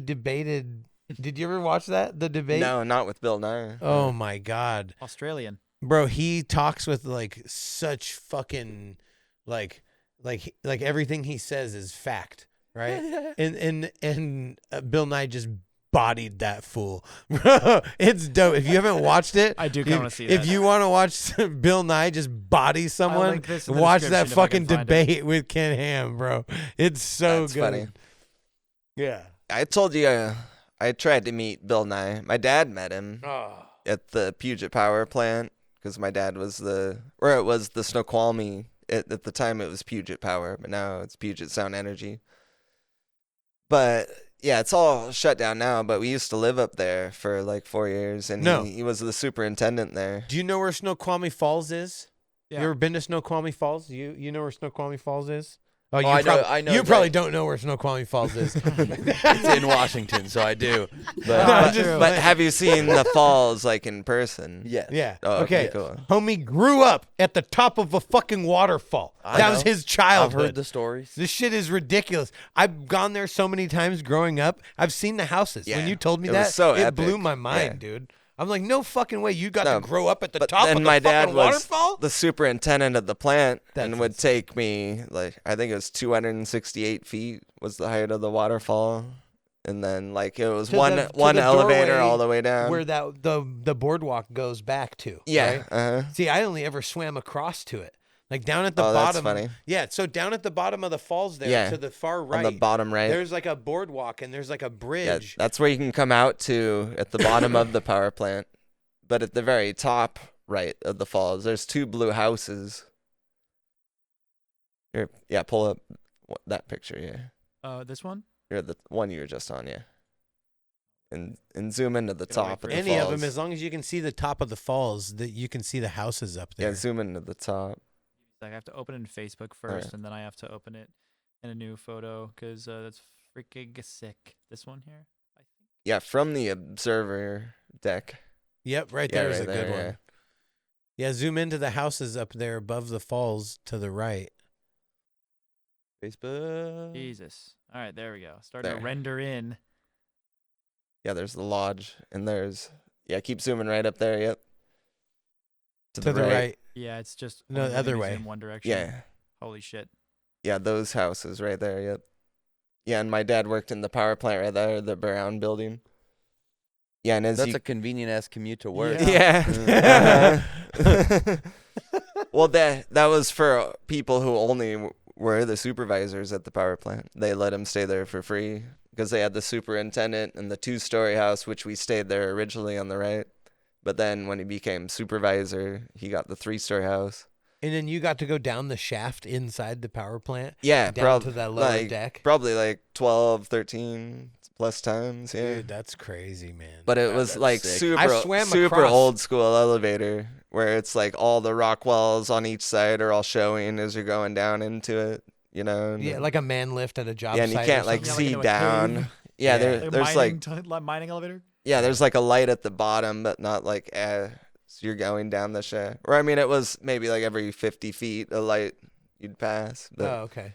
debated. Did you ever watch that? The debate? No, not with Bill Nye. Oh my god, Australian. bro, he talks with like such fucking like everything he says is fact, right? and Bill Nye just bodied that fool. Bro, it's dope. If you haven't watched it, I do kinda wanna see If that. you want to watch Bill Nye just body someone, link this in the watch that description if I fucking can find debate with Ken Ham, bro. It's so That's good. funny. Yeah. I told you I tried to meet Bill Nye. My dad met him Oh. at the Puget Power Plant because my dad was it was the Snoqualmie. At the time, it was Puget Power, but now it's Puget Sound Energy. But yeah, it's all shut down now. But we used to live up there for like 4 years, and No. he was the superintendent there. Do you know where Snoqualmie Falls is? Yeah. You ever been to Snoqualmie Falls? You know where Snoqualmie Falls is? Oh, I know You it's probably right- don't know where Snoqualmie Falls is. It's in Washington, so I do. But No, But, just- but have you seen the falls like in person? yes. Yeah. Oh, okay. okay, cool. Homie grew up at the top of a fucking waterfall. I That was know. his I've childhood. heard the stories. This shit is ridiculous. I've gone there so many times growing up. I've seen the houses. When Yeah. you told me It was that, so it blew epic. my mind, Yeah. dude. I'm like, no fucking way. You got No, to grow up at the but top then of the my fucking dad was waterfall? the superintendent of the plant and That's would take me, like, I think it was 268 feet was the height of the waterfall. And then, like, it was To one the elevator doorway all the way down. where the boardwalk goes back to. Yeah. Right? See, I only ever swam across to it. Like down at the Oh, that's bottom. funny. Yeah, so down at the bottom of the falls there, Yeah, to the far right. on the bottom right. There's like a boardwalk and there's like a Yeah, bridge. that's where you can come out to at the bottom of the power plant. But at the very top right of the falls, there's 2 blue houses. Here, yeah, pull up that picture, yeah. This one? You're the one you were just on, yeah. And zoom into the Get away top of from the Any falls. of them, as long as you can see the top of the falls, that you can see the houses up there. Yeah, zoom into the top. Like I have to open it in Facebook first, Alright. and then I have to open it in a new photo because that's freaking sick. This one here, I think. Yeah, from the observer deck. Yep, right Yeah, there is right a there, good yeah. one. Yeah, zoom into the houses up there above the falls to the right. Facebook. Jesus. All right, there we go. Starting to There. render in. Yeah, there's the lodge, and there's, yeah, keep zooming right up there, yep. To the right. Yeah, it's just No, only the other letting me way. zoom one direction. Yeah. Holy shit. Yeah, those houses right there, yep. Yeah, and my dad worked in the power plant right there, the Brown building. Yeah, and as That's you... a convenient ass commute to work. Yeah. Well, that was for people who only were the supervisors at the power plant. They let him stay there for free because they had the superintendent and the 2-story house, which we stayed there originally on the right. But then when he became supervisor, he got the 3-story house. And then you got to go down the shaft inside the power plant. Yeah, down to that lower like, deck. Probably like 12, 13 plus times, yeah. Dude, that's crazy, man. But it was that's like sick. I super swam super across. old school elevator where it's like all the rock walls on each side are all showing as you're going down into it, you know? And Yeah, like a man lift at a job yeah, and you site. can't or like something. Yeah, see like into a down. cave. Yeah, Yeah. there's like mining elevator. yeah, there's like a light at the bottom, but not like as you're going down the shaft. Or I mean, it was maybe like every 50 feet a light you'd pass. But Oh, okay.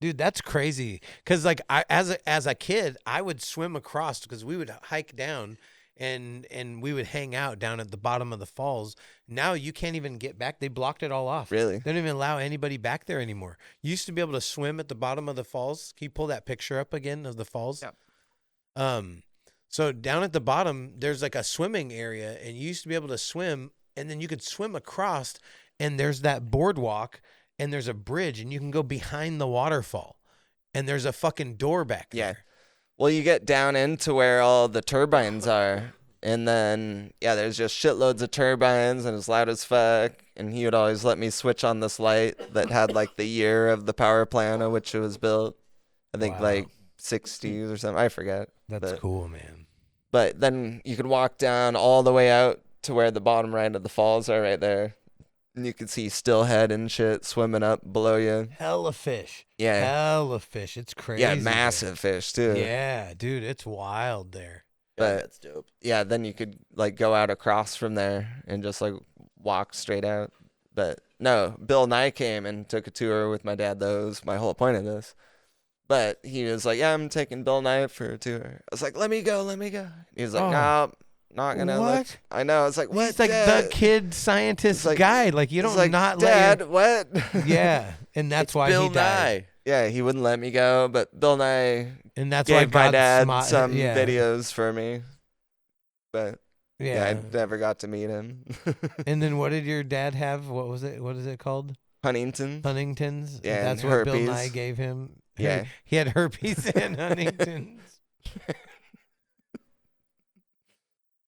Dude, that's crazy. Cause like as a kid, I would swim across because we would hike down, and we would hang out down at the bottom of the falls. Now you can't even get back. They blocked it all off. Really? They don't even allow anybody back there anymore. You used to be able to swim at the bottom of the falls. Can you pull that picture up again of the falls? Yep. So down at the bottom, there's like a swimming area, and you used to be able to swim, and then you could swim across, and there's that boardwalk, and there's a bridge, and you can go behind the waterfall, and there's a fucking door back yeah. there. Well, you get down into where all the turbines are, and then, yeah, there's just shitloads of turbines, and it's loud as fuck, and he would always let me switch on this light that had, like, the year of the power plant of which it was built. I think, Wow. like, 60s or something. I forget. That's but, cool, man. But then you could walk down all the way out to where the bottom right of the falls are right there, and you could see stillhead and shit swimming up below you. Hella fish. Yeah. Hella fish. It's crazy. Yeah, there. massive fish, too. Yeah, dude, it's wild there. Yeah, But that's dope. yeah, then you could like go out across from there and just like walk straight out. But no, Bill Nye came and took a tour with my dad. That was my whole point of this. But he was like, "Yeah, I'm taking Bill Nye for a tour." I was like, "Let me go." He was like, Oh. "No, not gonna." What? Let. I know. It's like, what? He's like Dad? the kid scientist It's like- guy. Like you He's don't like, not Dad, let what? your... Yeah, and that's It's why Bill he died. Nye. Yeah, he wouldn't let me go. But Bill Nye And that's why gave my God dad some yeah. videos for me. But yeah, Yeah. I never got to meet him. And then what did your dad have? What was it? What is it called? Huntington. Huntington's. Yeah, That's and what Bill herpes. Nye gave him. Yeah. He had herpes and Huntington's.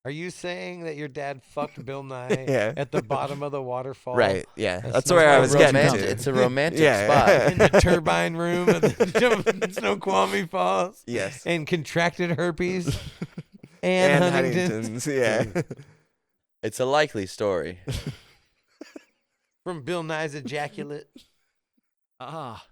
Are you saying that your dad fucked Bill Nye Yeah. at the bottom of the waterfall? Right. Yeah. That's That's not where I so was getting Romantic. to. It's a romantic Yeah. spot. In the turbine room of the Snoqualmie Falls. Yes. And contracted herpes and Huntington's. Yeah. It's a likely story. From Bill Nye's ejaculate. Ah.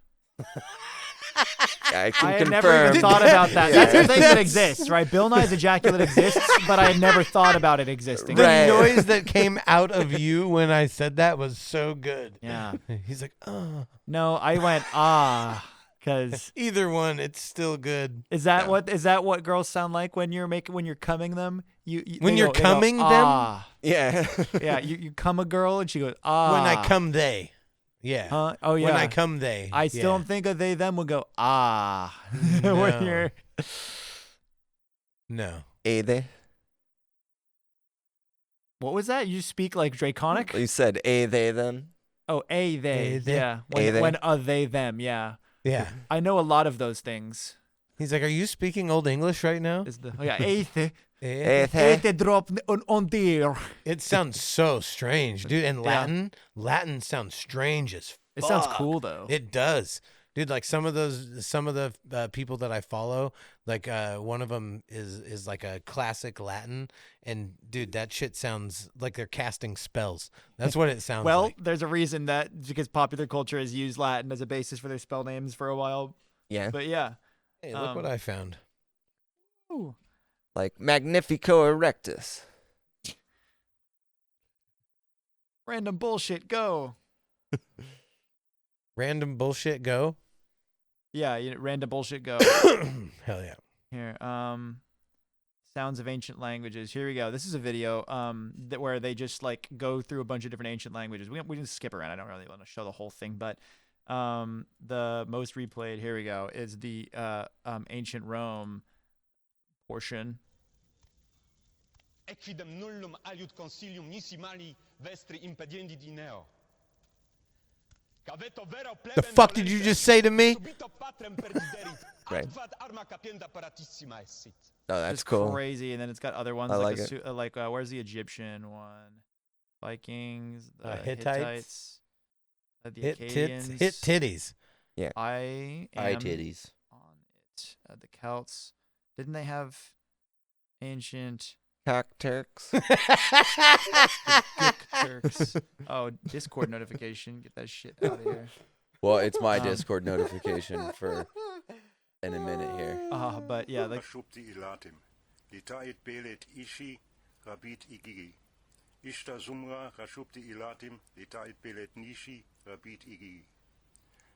I can I had confirm. never even thought about that. Yeah. That's a thing that exists, right? Bill Nye's ejaculate exists, but I had never thought about it existing. The Right. noise that came out of you when I said that was so good. Yeah. He's like, oh. No, I went, ah. Because Either one, it's still good. is that what girls sound like when you're coming them? When they you're go, they go, coming them? ah. Yeah. Yeah, you come a girl and she goes, ah. When I come they. Yeah. Huh? Oh yeah. When I come they. I still don't think of they them would go ah No. when you're. No. They. What was that? You speak like Draconic? You said they then. Oh, they. they. Yeah. They. When they them. Yeah. Yeah. I know a lot of those things. He's like, are you speaking Old English right now? They drop on there. It sounds so strange, dude. And Latin sounds strange as fuck. It sounds cool though. It does, dude. Like some of the people that I follow, like one of them is like a classic Latin, and dude, that shit sounds like they're casting spells. That's what it sounds Well, like. there's a reason that because popular culture has used Latin as a basis for their spell names for a while. Yeah. But yeah. Hey, look what I found. Ooh. Like Magnifico Erectus. Random bullshit, go. Random bullshit, go. Yeah, random bullshit, go. Hell yeah. Here, sounds of ancient languages. Here we go. This is a video where they just like go through a bunch of different ancient languages. We can skip around. I don't really want to show the whole thing, but the most replayed, here we go, is the ancient Rome portion. Equidem nullum aliud consilium nisi mali vestri impediendi dineo. The fuck did you just say to me? Right. Oh, that's Just cool. crazy. And then it's got other ones I like where's the Egyptian one? Vikings, the Hittites. the Hit Akkadians. tits, hit titties. Yeah. I Eye am titties. on it. The Celts. Didn't they have ancient Cock Turks. Gook Turks? Oh, Discord notification. Get that shit out of here. Well, it's my Discord notification for in a minute here. But yeah, like Shupti ilatim. Litait belet ishi rabit igigi. Ishta sumra rashupti ilatim. Litait belet nishi rabit igigi.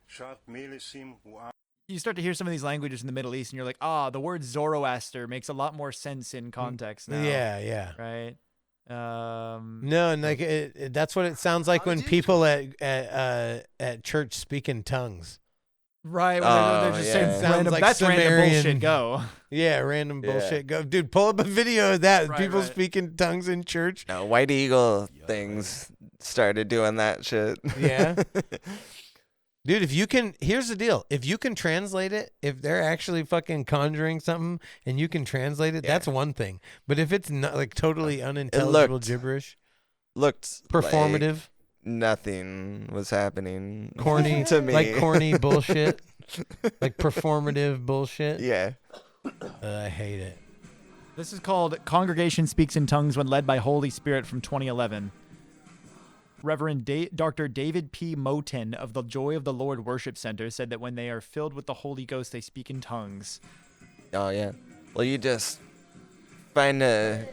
Shat melesim ua. you start to hear some of these languages in the Middle East, and you're like, the word Zoroaster makes a lot more sense in context now. Yeah, yeah. Right. No, and like that's what it sounds like when people at church speak in tongues. Right. They're just saying random. Like that's Sumerian. random bullshit. Go. Yeah, random bullshit. Go, dude. Pull up a video of that. Right, People right. speaking tongues in church. No, White Eagle things started doing that shit. Yeah. Dude, if you can, here's the deal. If you can translate it, if they're actually fucking conjuring something and you can translate it, that's one thing. But if it's not like totally unintelligible gibberish, looked performative, like nothing was happening. Corny to me, like corny bullshit, like performative bullshit. Yeah, I hate it. This is called Congregation Speaks in Tongues When Led by Holy Spirit from 2011. Reverend Dr. David P. Moten of the Joy of the Lord Worship Center said that when they are filled with the Holy Ghost, they speak in tongues. Oh, yeah. Well, you just find a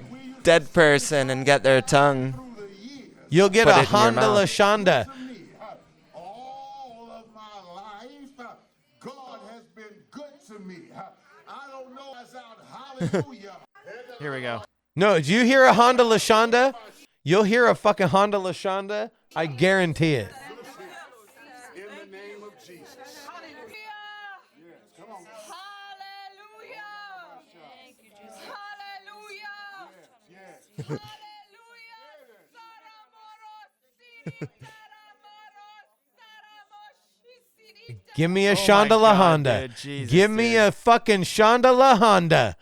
dead person and get their tongue. You'll get Put a it in your Honda mouth. Lashonda. All of my life, God has been good to me. I don't know as out hallelujah. Here we go. No, did you hear a Honda Lashonda? You'll hear a fucking Honda Lashonda. I guarantee it. In the name of Jesus. Hallelujah. Yes, come on. Hallelujah. Thank you, Jesus. Hallelujah. Yes. Hallelujah. Give me a Oh Shonda my La God, Honda. dude. Jesus, Give me dude. a fucking Shonda La Honda.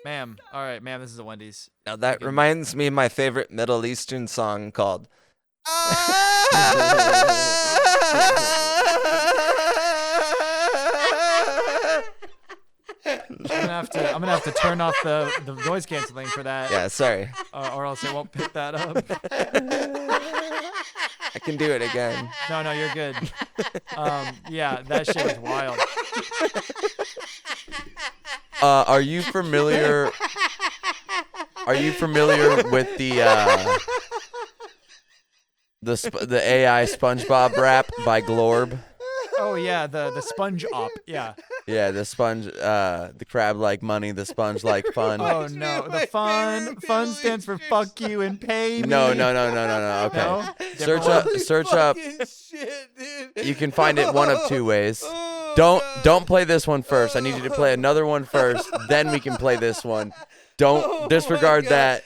Ma'am. All right, ma'am, this is a Wendy's. Now that reminds me of my favorite Middle Eastern song called I'm gonna have to turn off the noise canceling for that. Yeah, sorry. Or else it won't pick that up. I can do it again. No, you're good. Yeah, that shit was wild. Are you familiar? Are you familiar with the the AI Spongebob rap by Glorb. Oh yeah, the sponge op. Yeah. Yeah, the sponge, the crab like money, the sponge like fun. Oh no, the fun stands for fuck you and pay me. No. Okay. No? Search up. Shit, dude. You can find it one of two ways. Don't play this one first. I need you to play another one first. Then we can play this one. Don't disregard that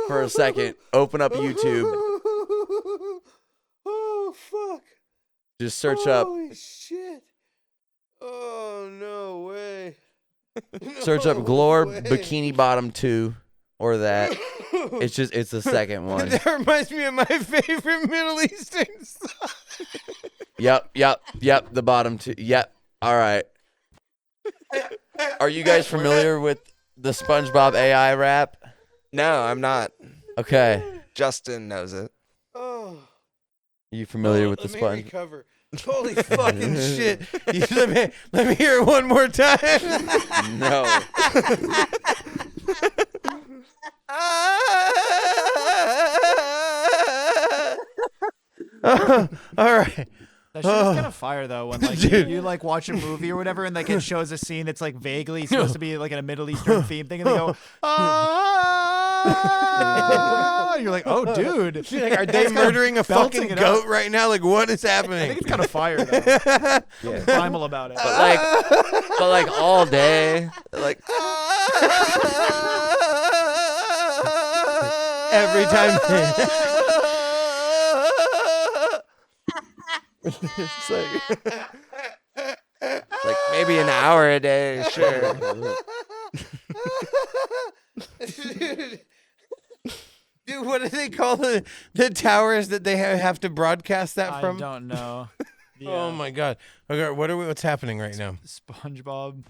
for a second. Open up YouTube. Oh fuck. Just search up. Holy shit. Oh no way. Search up No Glorb way. Bikini Bottom 2 or that. It's the second one. That reminds me of my favorite Middle Eastern song. Yep. The bottom two. Yep. All right. Are you guys familiar with the SpongeBob AI rap? No, I'm not. Okay. Justin knows it. Oh. You familiar with the Let me sponge? recover. Holy fucking shit. Let me hear it one more time. No. All right. That shit is kind of fire though when like Dude. you like watch a movie or whatever and like it shows a scene that's like vaguely supposed to be like in a Middle Eastern theme thing and they go you're like, oh dude, Like, are they murdering a belting fucking it goat up. right now? Like, what is I happening? think it's kind of fire though. Yeah. Primal about it. But like all day, like Every time. it's like maybe an hour a day, sure. Dude, what do they call the towers that they have to broadcast that from? I don't know. Oh my god. Okay, what's happening right now? SpongeBob.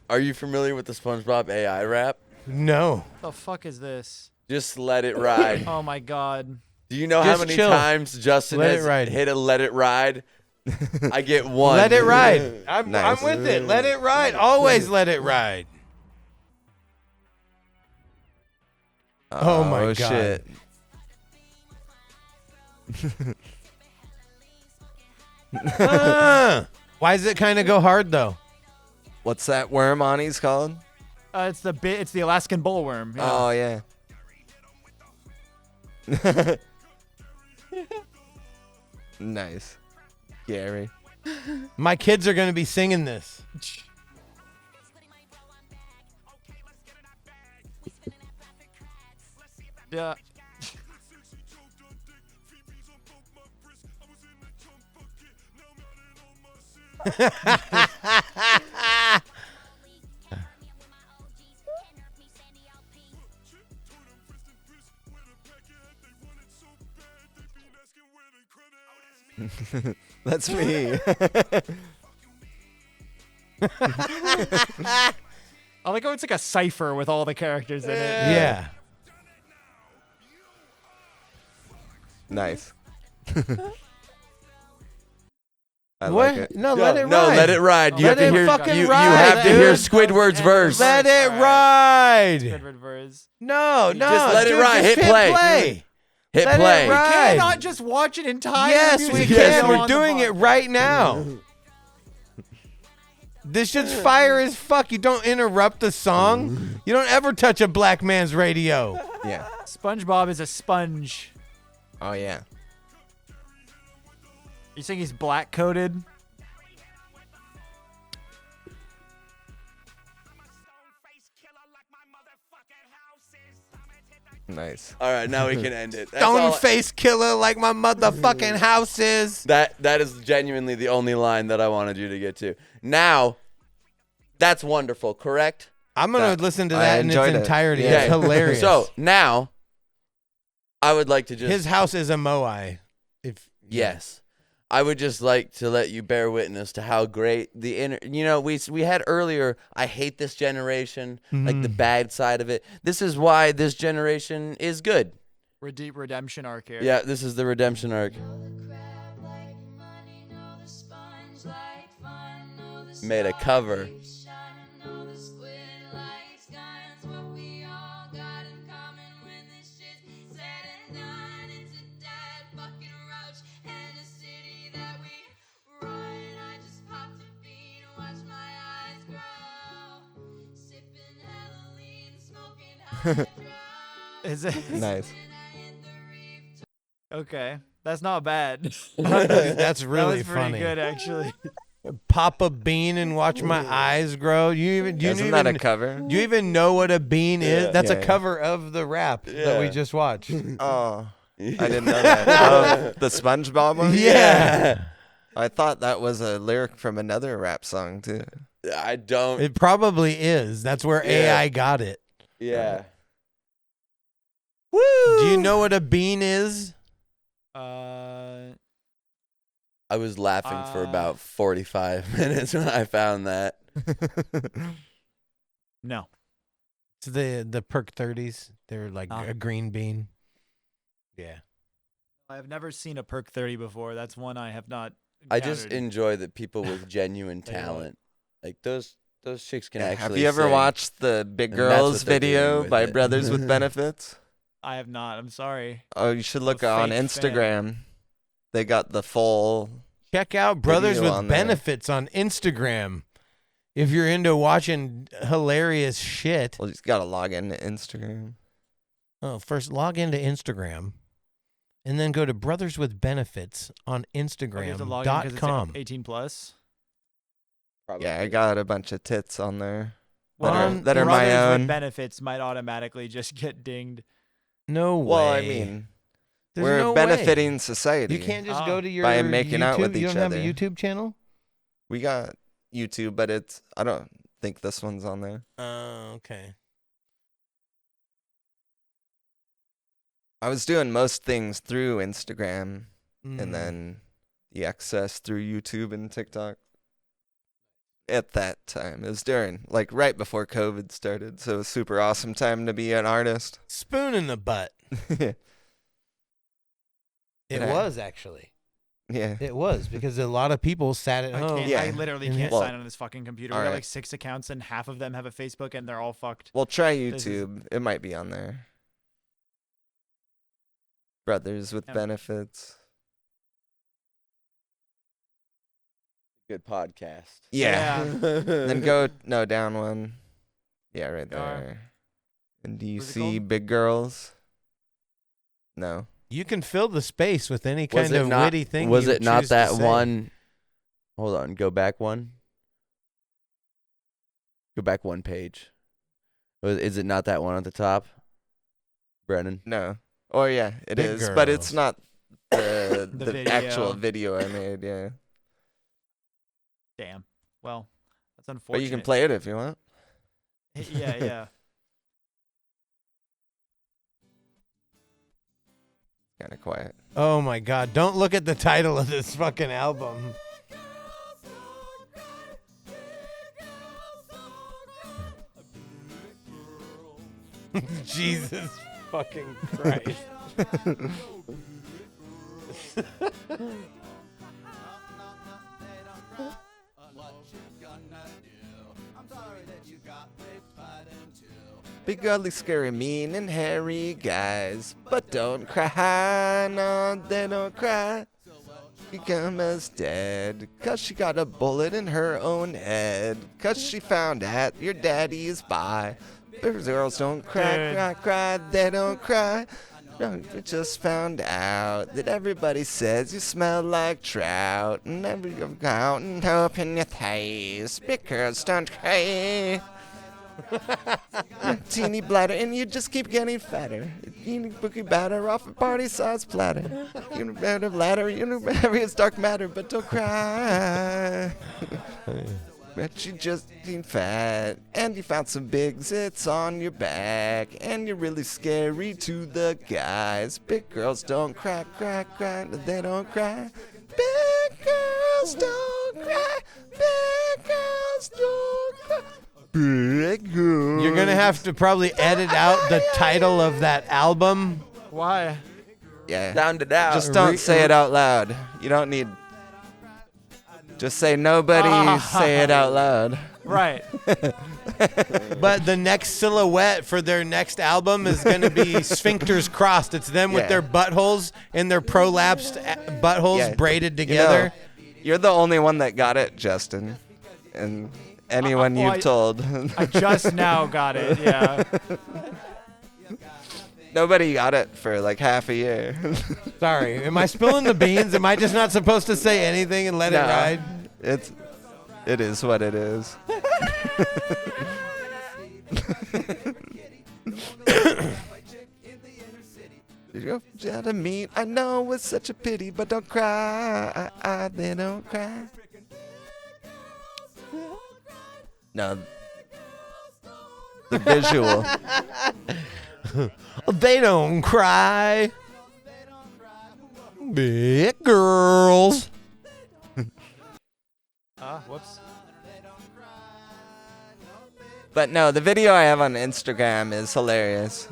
Are you familiar with the SpongeBob AI rap? No. The fuck is this? Just let it ride. Oh my god. Do you know how Just many chill. times Justin Let has it ride. hit a let it ride? I get one. Let it ride. I'm Nice. with it. Let it ride. Always let it ride. Oh my god. Shit. Why does it kind of go hard though? What's that worm Ani's called? It's the Alaskan bullworm. Yeah. Oh yeah. Nice. Gary. My kids are going to be singing this. Yeah. That's me. I like how it's like a cipher with all the characters in it. Yeah. Nice. I What? like it. No, let it ride. No, let it ride. You Let have to it hear. fucking You ride, have to hear dude. Squidward's verse. Let it Alright. ride. Squidward verse. No. Just let it dude, ride. just Hit play. Hit Let it play. ride. Cannot just watch an entire Yes, we music can. video We're on the doing it podcast. right now. This shit's fire as fuck. You don't interrupt the song. You don't ever touch a black man's radio. Yeah. SpongeBob is a sponge. Oh yeah. You saying he's black coated? Nice. All right, now we can end it. That's all Stone face killer like my motherfucking house is. That is genuinely the only line that I wanted you to get to. Now, that's wonderful, correct? I'm going to listen to I that in its enjoyed it. entirety. Yeah. It's hilarious. So now, I would like to just his house is a moai. yes, I would just like to let you bear witness to how great we had earlier. I hate this generation, like the bad side of it. This is why this generation is good. Redemption arc here. Yeah, this is the redemption arc. Made a cover. Is it? Nice. Okay, that's not bad. That's really that was pretty funny. good, actually. Pop a bean and watch my eyes grow. Isn't that a cover? Do you even know what a bean is? That's Yeah, a cover of the rap that we just watched. Oh, I didn't know that. Oh, the SpongeBob one? Yeah. I thought that was a lyric from another rap song, too. I don't. It probably is. That's where AI got it. Yeah. Woo! Do you know what a bean is? I was laughing for about 45 minutes when I found that. No. It's the Perk 30s. They're like a green bean. Yeah. I've never seen a Perk 30 before. That's one I have not I just encountered. enjoy that people with genuine talent, like those chicks can actually. Have you ever sing. watched the Big And that's Girls what they're doing video with by it. Brothers with Benefits? I have not. I'm sorry. Oh, you should look a on fake Instagram. They got the full. Check out Brothers video with on there. Benefits on Instagram. If you're into watching hilarious shit. Well, you just gotta log into Instagram. Oh, first log into Instagram, and then go to Brothers with Benefits on You have to log in 'cause it's Instagram.com. 18 plus. Probably. Yeah, I got a bunch of tits on there Well, that are my Brothers own. with benefits might automatically just get dinged. No way. Well, I mean, There's we're no benefiting way. society. You can't just Oh. go to your By making YouTube. out with You each don't have a other. YouTube channel? We got YouTube, but I don't think this one's on there. Oh, okay. I was doing most things through Instagram, Mm. and then the access through YouTube and TikTok. At that time, it was during, like, right before COVID started, so it was a super awesome time to be an artist. Spoon in the butt. It Yeah. was actually. Yeah. It was because a lot of people sat at I home. can't. Yeah. I literally And can't well, sign on this fucking computer. We all got right. like 6 accounts, and half of them have a Facebook, and they're all fucked. Well, try This is- YouTube. It might be on there. Brothers with Yeah. Benefits. Good podcast. Yeah. Yeah. Then down one. Yeah, right Are. there. And do you What's it see called? Big Girls? No. You can fill the space with any Was kind it of not- witty thing. Was you it not choose to that say. one? Hold on. Go back one. Go back one page. Is it not that one at the top, Brennan? No. Oh, yeah, it Big is. But it's Girls. not the, The the actual video. video I made, yeah. Damn. Well, that's But unfortunate. you can play it if you want. Yeah, yeah. Kind of quiet. Oh my God! Don't look at the title of this fucking album. Jesus fucking Christ! Big, ugly, scary, mean, and hairy guys. But don't cry, no, they don't cry. Grandma's dead, 'cause she got a bullet in her own head. 'Cause she found out your daddy's by. But girls don't cry, Dude. cry, cry, they don't cry. No, we just found out that everybody says you smell like trout. And every out and open your face. Big girls don't cry. Teeny bladder, and you just keep getting fatter. Teeny bookie batter off a party size platter. You know better ladder, you know it's dark matter, but don't cry. But you just getting fat, and you found some big zits on your back, and you're really scary to the guys. Big girls don't cry, cry, cry, they don't cry. Big girls don't cry, big girls don't cry. Big girls. You're gonna have to probably edit out the title of that album. Why? Yeah. Sound it out. Just don't say it out loud. You don't need. Just say nobody say it out loud. Right. But the next silhouette for their next album is going to be sphincters crossed. It's them with Yeah. their buttholes and their prolapsed buttholes Yeah. braided You know, together. you're the only one that got it, Justin. And anyone well, you've told. I just now got it. Yeah. Nobody got it for like half a year. Sorry, am I spilling the beans? Am I just not supposed to say anything and let it ride? It is what it is. Did you go to meet? I know it's such a pity, but don't cry. They don't cry. No. The visual. They don't cry. Big girls. Whoops. But no, the video I have on Instagram is hilarious.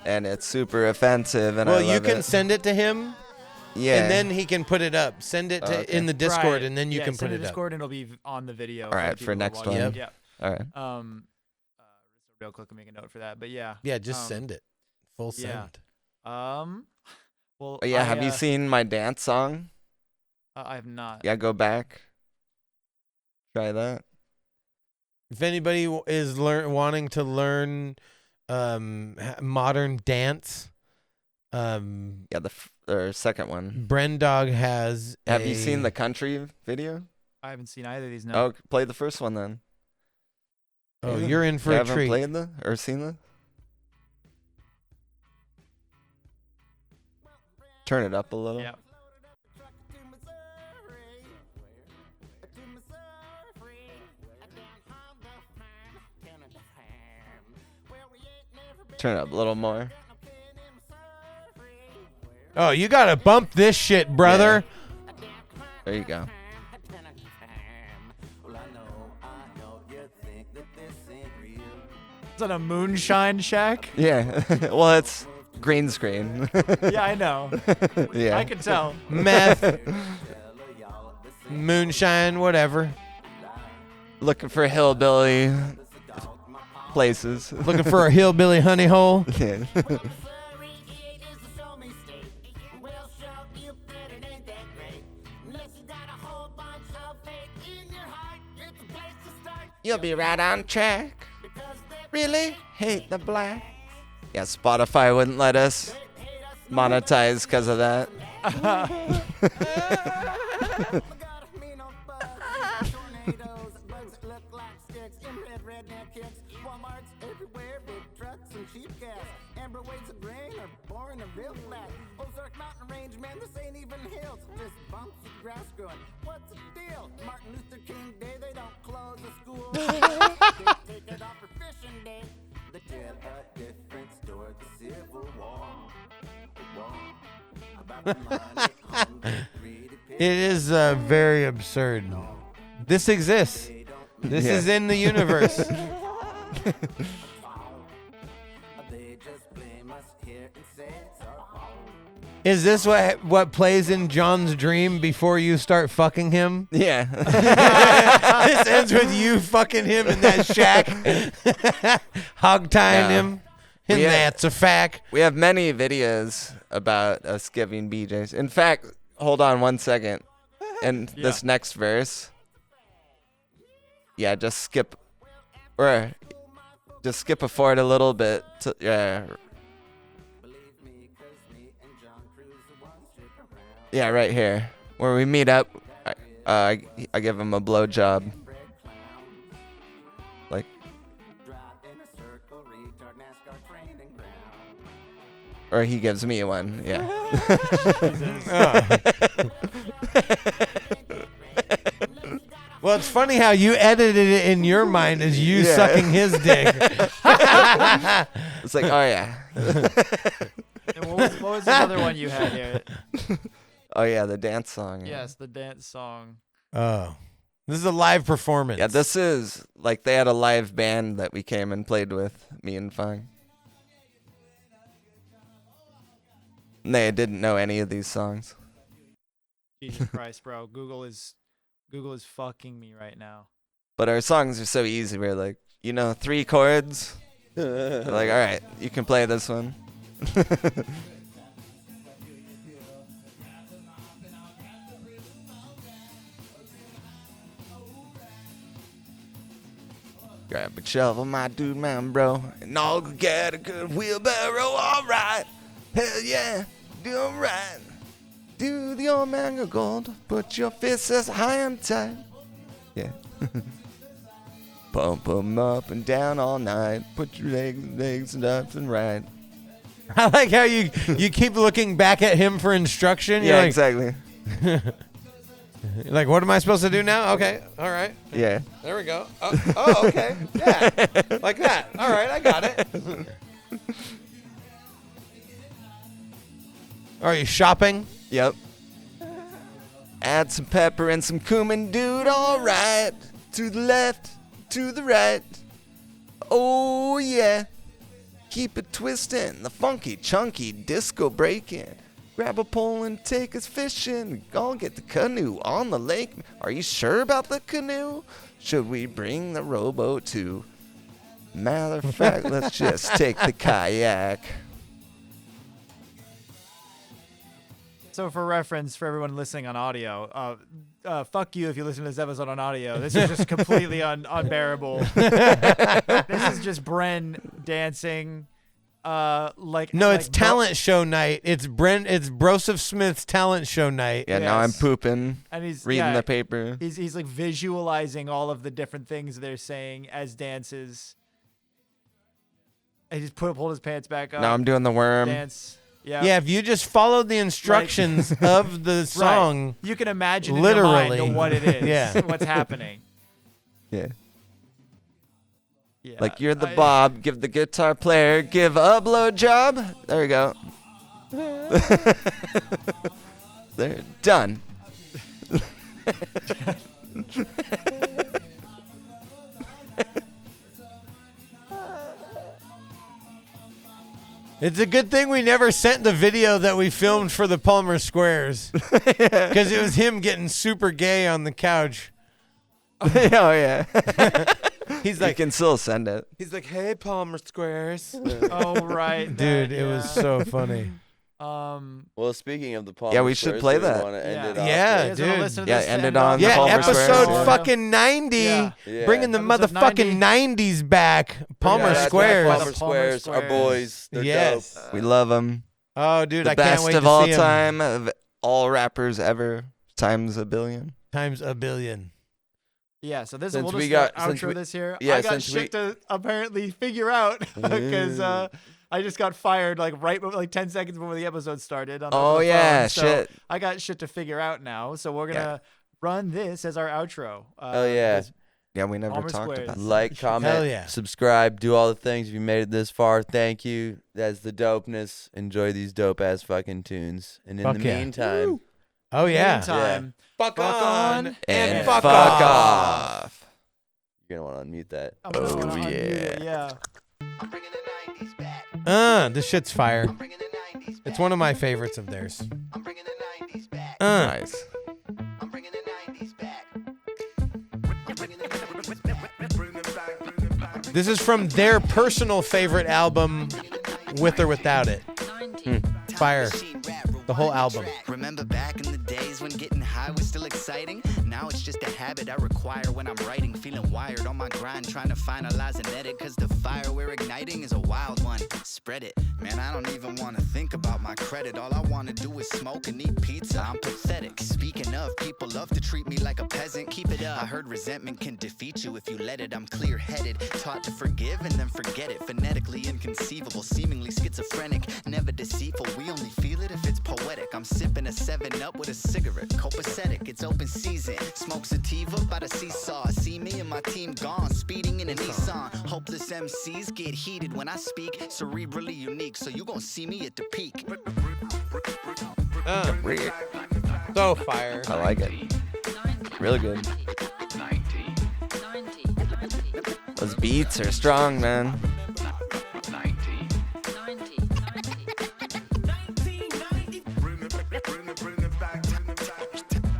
And it's super offensive, and I Well, love you can it. send it to him. Yeah. And then he can put it up. Send it to in the Discord, Right. and then you can send put it it up. Discord, and it'll be on the video. All right, the for people who are next watching. one. Yep. All right. Real quick, and make a note for that. But yeah. Yeah, just send it. Full send. Well. Oh, yeah, have you seen my dance song? I have not. Yeah, go back. Try that. If anybody is wanting to learn modern dance, yeah, the second one. Brendog has. Have you seen the country video? I haven't seen either of these. No. Oh, play the first one then. Oh, you're in for you a haven't treat. Played the or seen the? Turn it up a little. Yeah. Turn it up a little more. Oh, you gotta bump this shit, brother. Yeah. There you go. Is that a moonshine shack? Yeah. Well, it's green screen. Yeah, I know. Yeah. I can tell. Meth, moonshine, whatever. Looking for hillbilly places. Looking for a hillbilly honey hole. Yeah. You'll be right on track. Really hate the black. Yeah, Spotify wouldn't let us monetize because of that. It is very absurd. This exists. This is in the universe. Is this what plays in John's dream before you start fucking him? Yeah. This ends with you fucking him in that shack, hog tying him, and that's a fact. We have many videos about us giving BJs. In fact, hold on one second. And this next verse, just skip a forward a little bit. Yeah, right here. Where we meet up, I give him a blowjob. Like. Or he gives me one, yeah. Well, it's funny how you edited it in your mind as you sucking his dick. It's like, oh yeah. And what was the other one you had here? Oh yeah, the dance song. Yes, the dance song. Oh. This is a live performance. Yeah, this is like they had a live band that we came and played with, me and Fung. And they didn't know any of these songs. Jesus Christ, bro. Google is fucking me right now. But our songs are so easy. We're like, 3 chords. We're like, all right, you can play this one. All Grab a shovel, my dude, man, bro, and I'll get a good wheelbarrow. All right, hell yeah, do right. Do the old man of gold. Put your fists as high and tight. Yeah. Pump 'em up and down all night. Put your legs up and right. I like how you keep looking back at him for instruction. You're Yeah, like, exactly. like, what am I supposed to do now? Okay, all right. Yeah. There we go. Oh, okay. Yeah, like that. All right, I got it. Are you shopping? Yep. Add some pepper and some cumin, dude. All right. To the left, to the right. Oh, yeah. Keep it twisting. The funky, chunky disco breaking. Grab a pole and take us fishing. I'll get the canoe on the lake. Are you sure about the canoe? Should we bring the rowboat too? Matter of fact, let's just take the kayak. So for reference, for everyone listening on audio, fuck you if you listen to this episode on audio. This is just completely unbearable. This is just Bren dancing, like No, like it's talent show night. It's Broseph Smith's talent show night. Yeah, now I'm Yes. pooping, and he's reading yeah, the paper. He's like visualizing all of the different things they're saying as dances. And he just pulled his pants back up. Now I'm doing the worm. Dance. Yeah. Yeah, if you just follow the instructions of the song, Right. You can imagine literally in your mind what it is. Yeah. What's happening. Yeah. Yeah. Like you're the Bob, give the guitar player, give a blowjob. There we go. There, done. it's a good thing we never sent the video that we filmed for the Palmer Squares. Because it was him getting super gay on the couch. Oh yeah. He's You like, can still send it. he's like, hey, Palmer Squares. Oh right. Dude, that, it was so funny. Well, speaking of the Palmer Yeah, we should Squares, play do we that. wanna end Yeah. it off Yeah, with- You guys wanna dude. listen to Yeah, this end it and, on the Yeah, Palmer episode Squares. fucking 90. Yeah. Yeah. Bringing the Episode motherfucking 90s back. Palmer Yeah, that's right, Squares. Palmer Palmer Squares, our Squares. boys. They're Yes. dope. We love them. Oh, dude, The I can't best wait of to all see 'em. time, of all rappers ever, times a billion. Times a billion. Yeah, so this Since we'll we just got- since outro we- this here. yeah, I got since shit we- to apparently figure out because I just got fired like 10 seconds before the episode started. On Oh, the yeah, phone, so shit. I got shit to figure out now, so we're gonna run this as our outro. Oh, yeah. this- Yeah, we never Palmer talked Squares. about that. Like, comment, Hell yeah. subscribe, do all the things. If you made it this far, thank you. That's the dopeness. Enjoy these dope ass fucking tunes. And in Fuck the yeah. meantime, Oh, yeah. Meantime, Fuck on And fuck fuck off. off. you're going to want to unmute that. I'm gonna Oh, unmute it, yeah. yeah. This shit's fire. It's one of my favorites of theirs. Nice. This is from their personal favorite album, With or Without It. Fire. The whole album. Remember back in the days when getting high was still exciting? Now it's just a habit I require when I'm writing. Feeling wired on my grind, trying to finalize an edit. Cause the fire we're igniting is a wild one. Spread it. Man, I don't even want to think about my credit. All I want to do is smoke and eat pizza. I'm pathetic. Speaking of, people love to treat me like a peasant. Keep it up. I heard resentment can defeat you if you let it. I'm clear-headed. Taught to forgive and then forget it. Phonetically inconceivable. Seemingly schizophrenic. Never deceitful. We only feel it if it's poetic. I'm sipping a 7-Up with a cigarette. Copacetic. It's open season. Smoke sativa by the seesaw. See me and my team gone. Speeding in a Nissan. Hopeless MCs get heated when I speak. Cerebrally unique. So you gon' see me at the peak. So fire. I like it. Really good. Those beats are strong, man.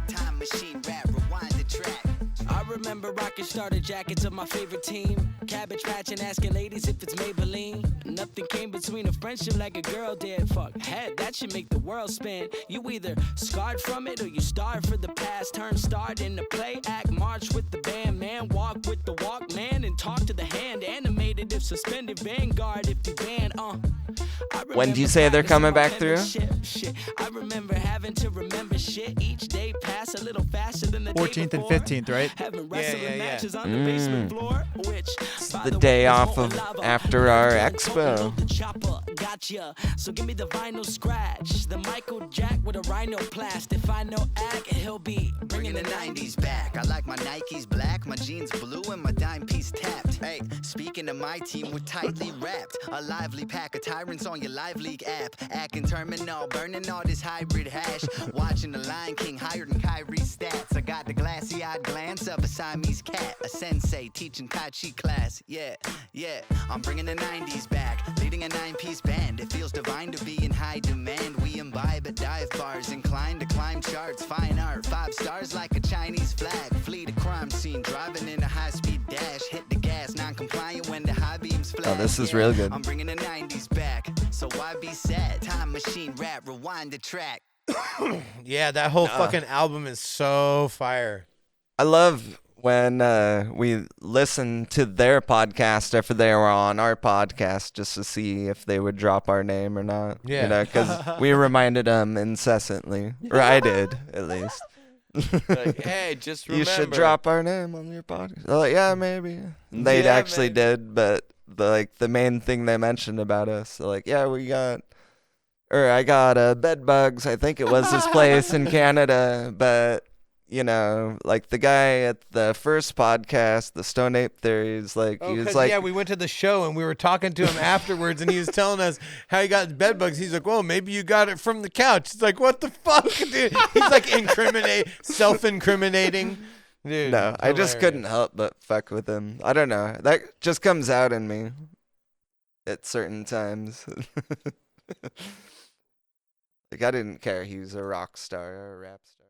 Time machine rap, rewind the track. I remember rocking starter jackets of my favorite team. Cabbage patch and asking ladies if it's Maybelline. Nothing came between a friendship like a girl did. Fuck, head, that should make the world spin. You either scarred from it or you starve for the past. Turn start into play act, march with the band, man. Walk with the walk, man, and talk to the hand. Animated if suspended, vanguard if you ban, When do you say they're coming back through? Shit. I remember having to remember shit each day pass a little faster than the 14th and 15th, right? Having wrestling matches on the basement floor, which The day off of after our expo. Gotcha. So give me the vinyl scratch, the Michael Jack with a rhinoplast. If I know act, he'll be Bringing the 90s back. I like my Nikes black, my jeans blue, and my dime piece tapped. Hey, speaking of my team, we're tightly wrapped. A lively pack of tyrants on your Live League app. Acting terminal, burning all this hybrid hash. Watching the Lion King higher than Kyrie's stats. I got the glassy-eyed glance of a Siamese cat. A sensei teaching Tai Chi class. Yeah. I'm bringing the 90s back. Leading a 9-piece band. It feels divine to be in high demand. We imbibe at dive bars, inclined to climb charts. Fine art, 5 stars like a Chinese flag. Flee the crime scene, driving in a high-speed dash. Hit the gas, non-compliant when the high beams flash. Oh, this is real good. I'm bringing the 90s back, so why be sad? Time machine rap, rewind the track. Yeah, that whole fucking album is so fire. I love when we listen to their podcast after they were on our podcast just to see if they would drop our name or not. Yeah. You know, because we reminded them incessantly, or I did at least. Like, hey, just remember. You should drop our name on your podcast. They're like, yeah, maybe. And they Yeah, actually maybe. did, but the main thing they mentioned about us, they're like, yeah, I got bed bugs. I think it was this place in Canada, but you know, like the guy at the first podcast, the Stone Ape Theories, like he was like, yeah, we went to the show and we were talking to him afterwards, and he was telling us how he got bed bugs. He's like, well, maybe you got it from the couch. It's like, what the fuck, dude? He's like self-incriminating. Dude, no, I just couldn't help but fuck with him. I don't know. That just comes out in me at certain times. Like I didn't care he was a rock star or a rap star.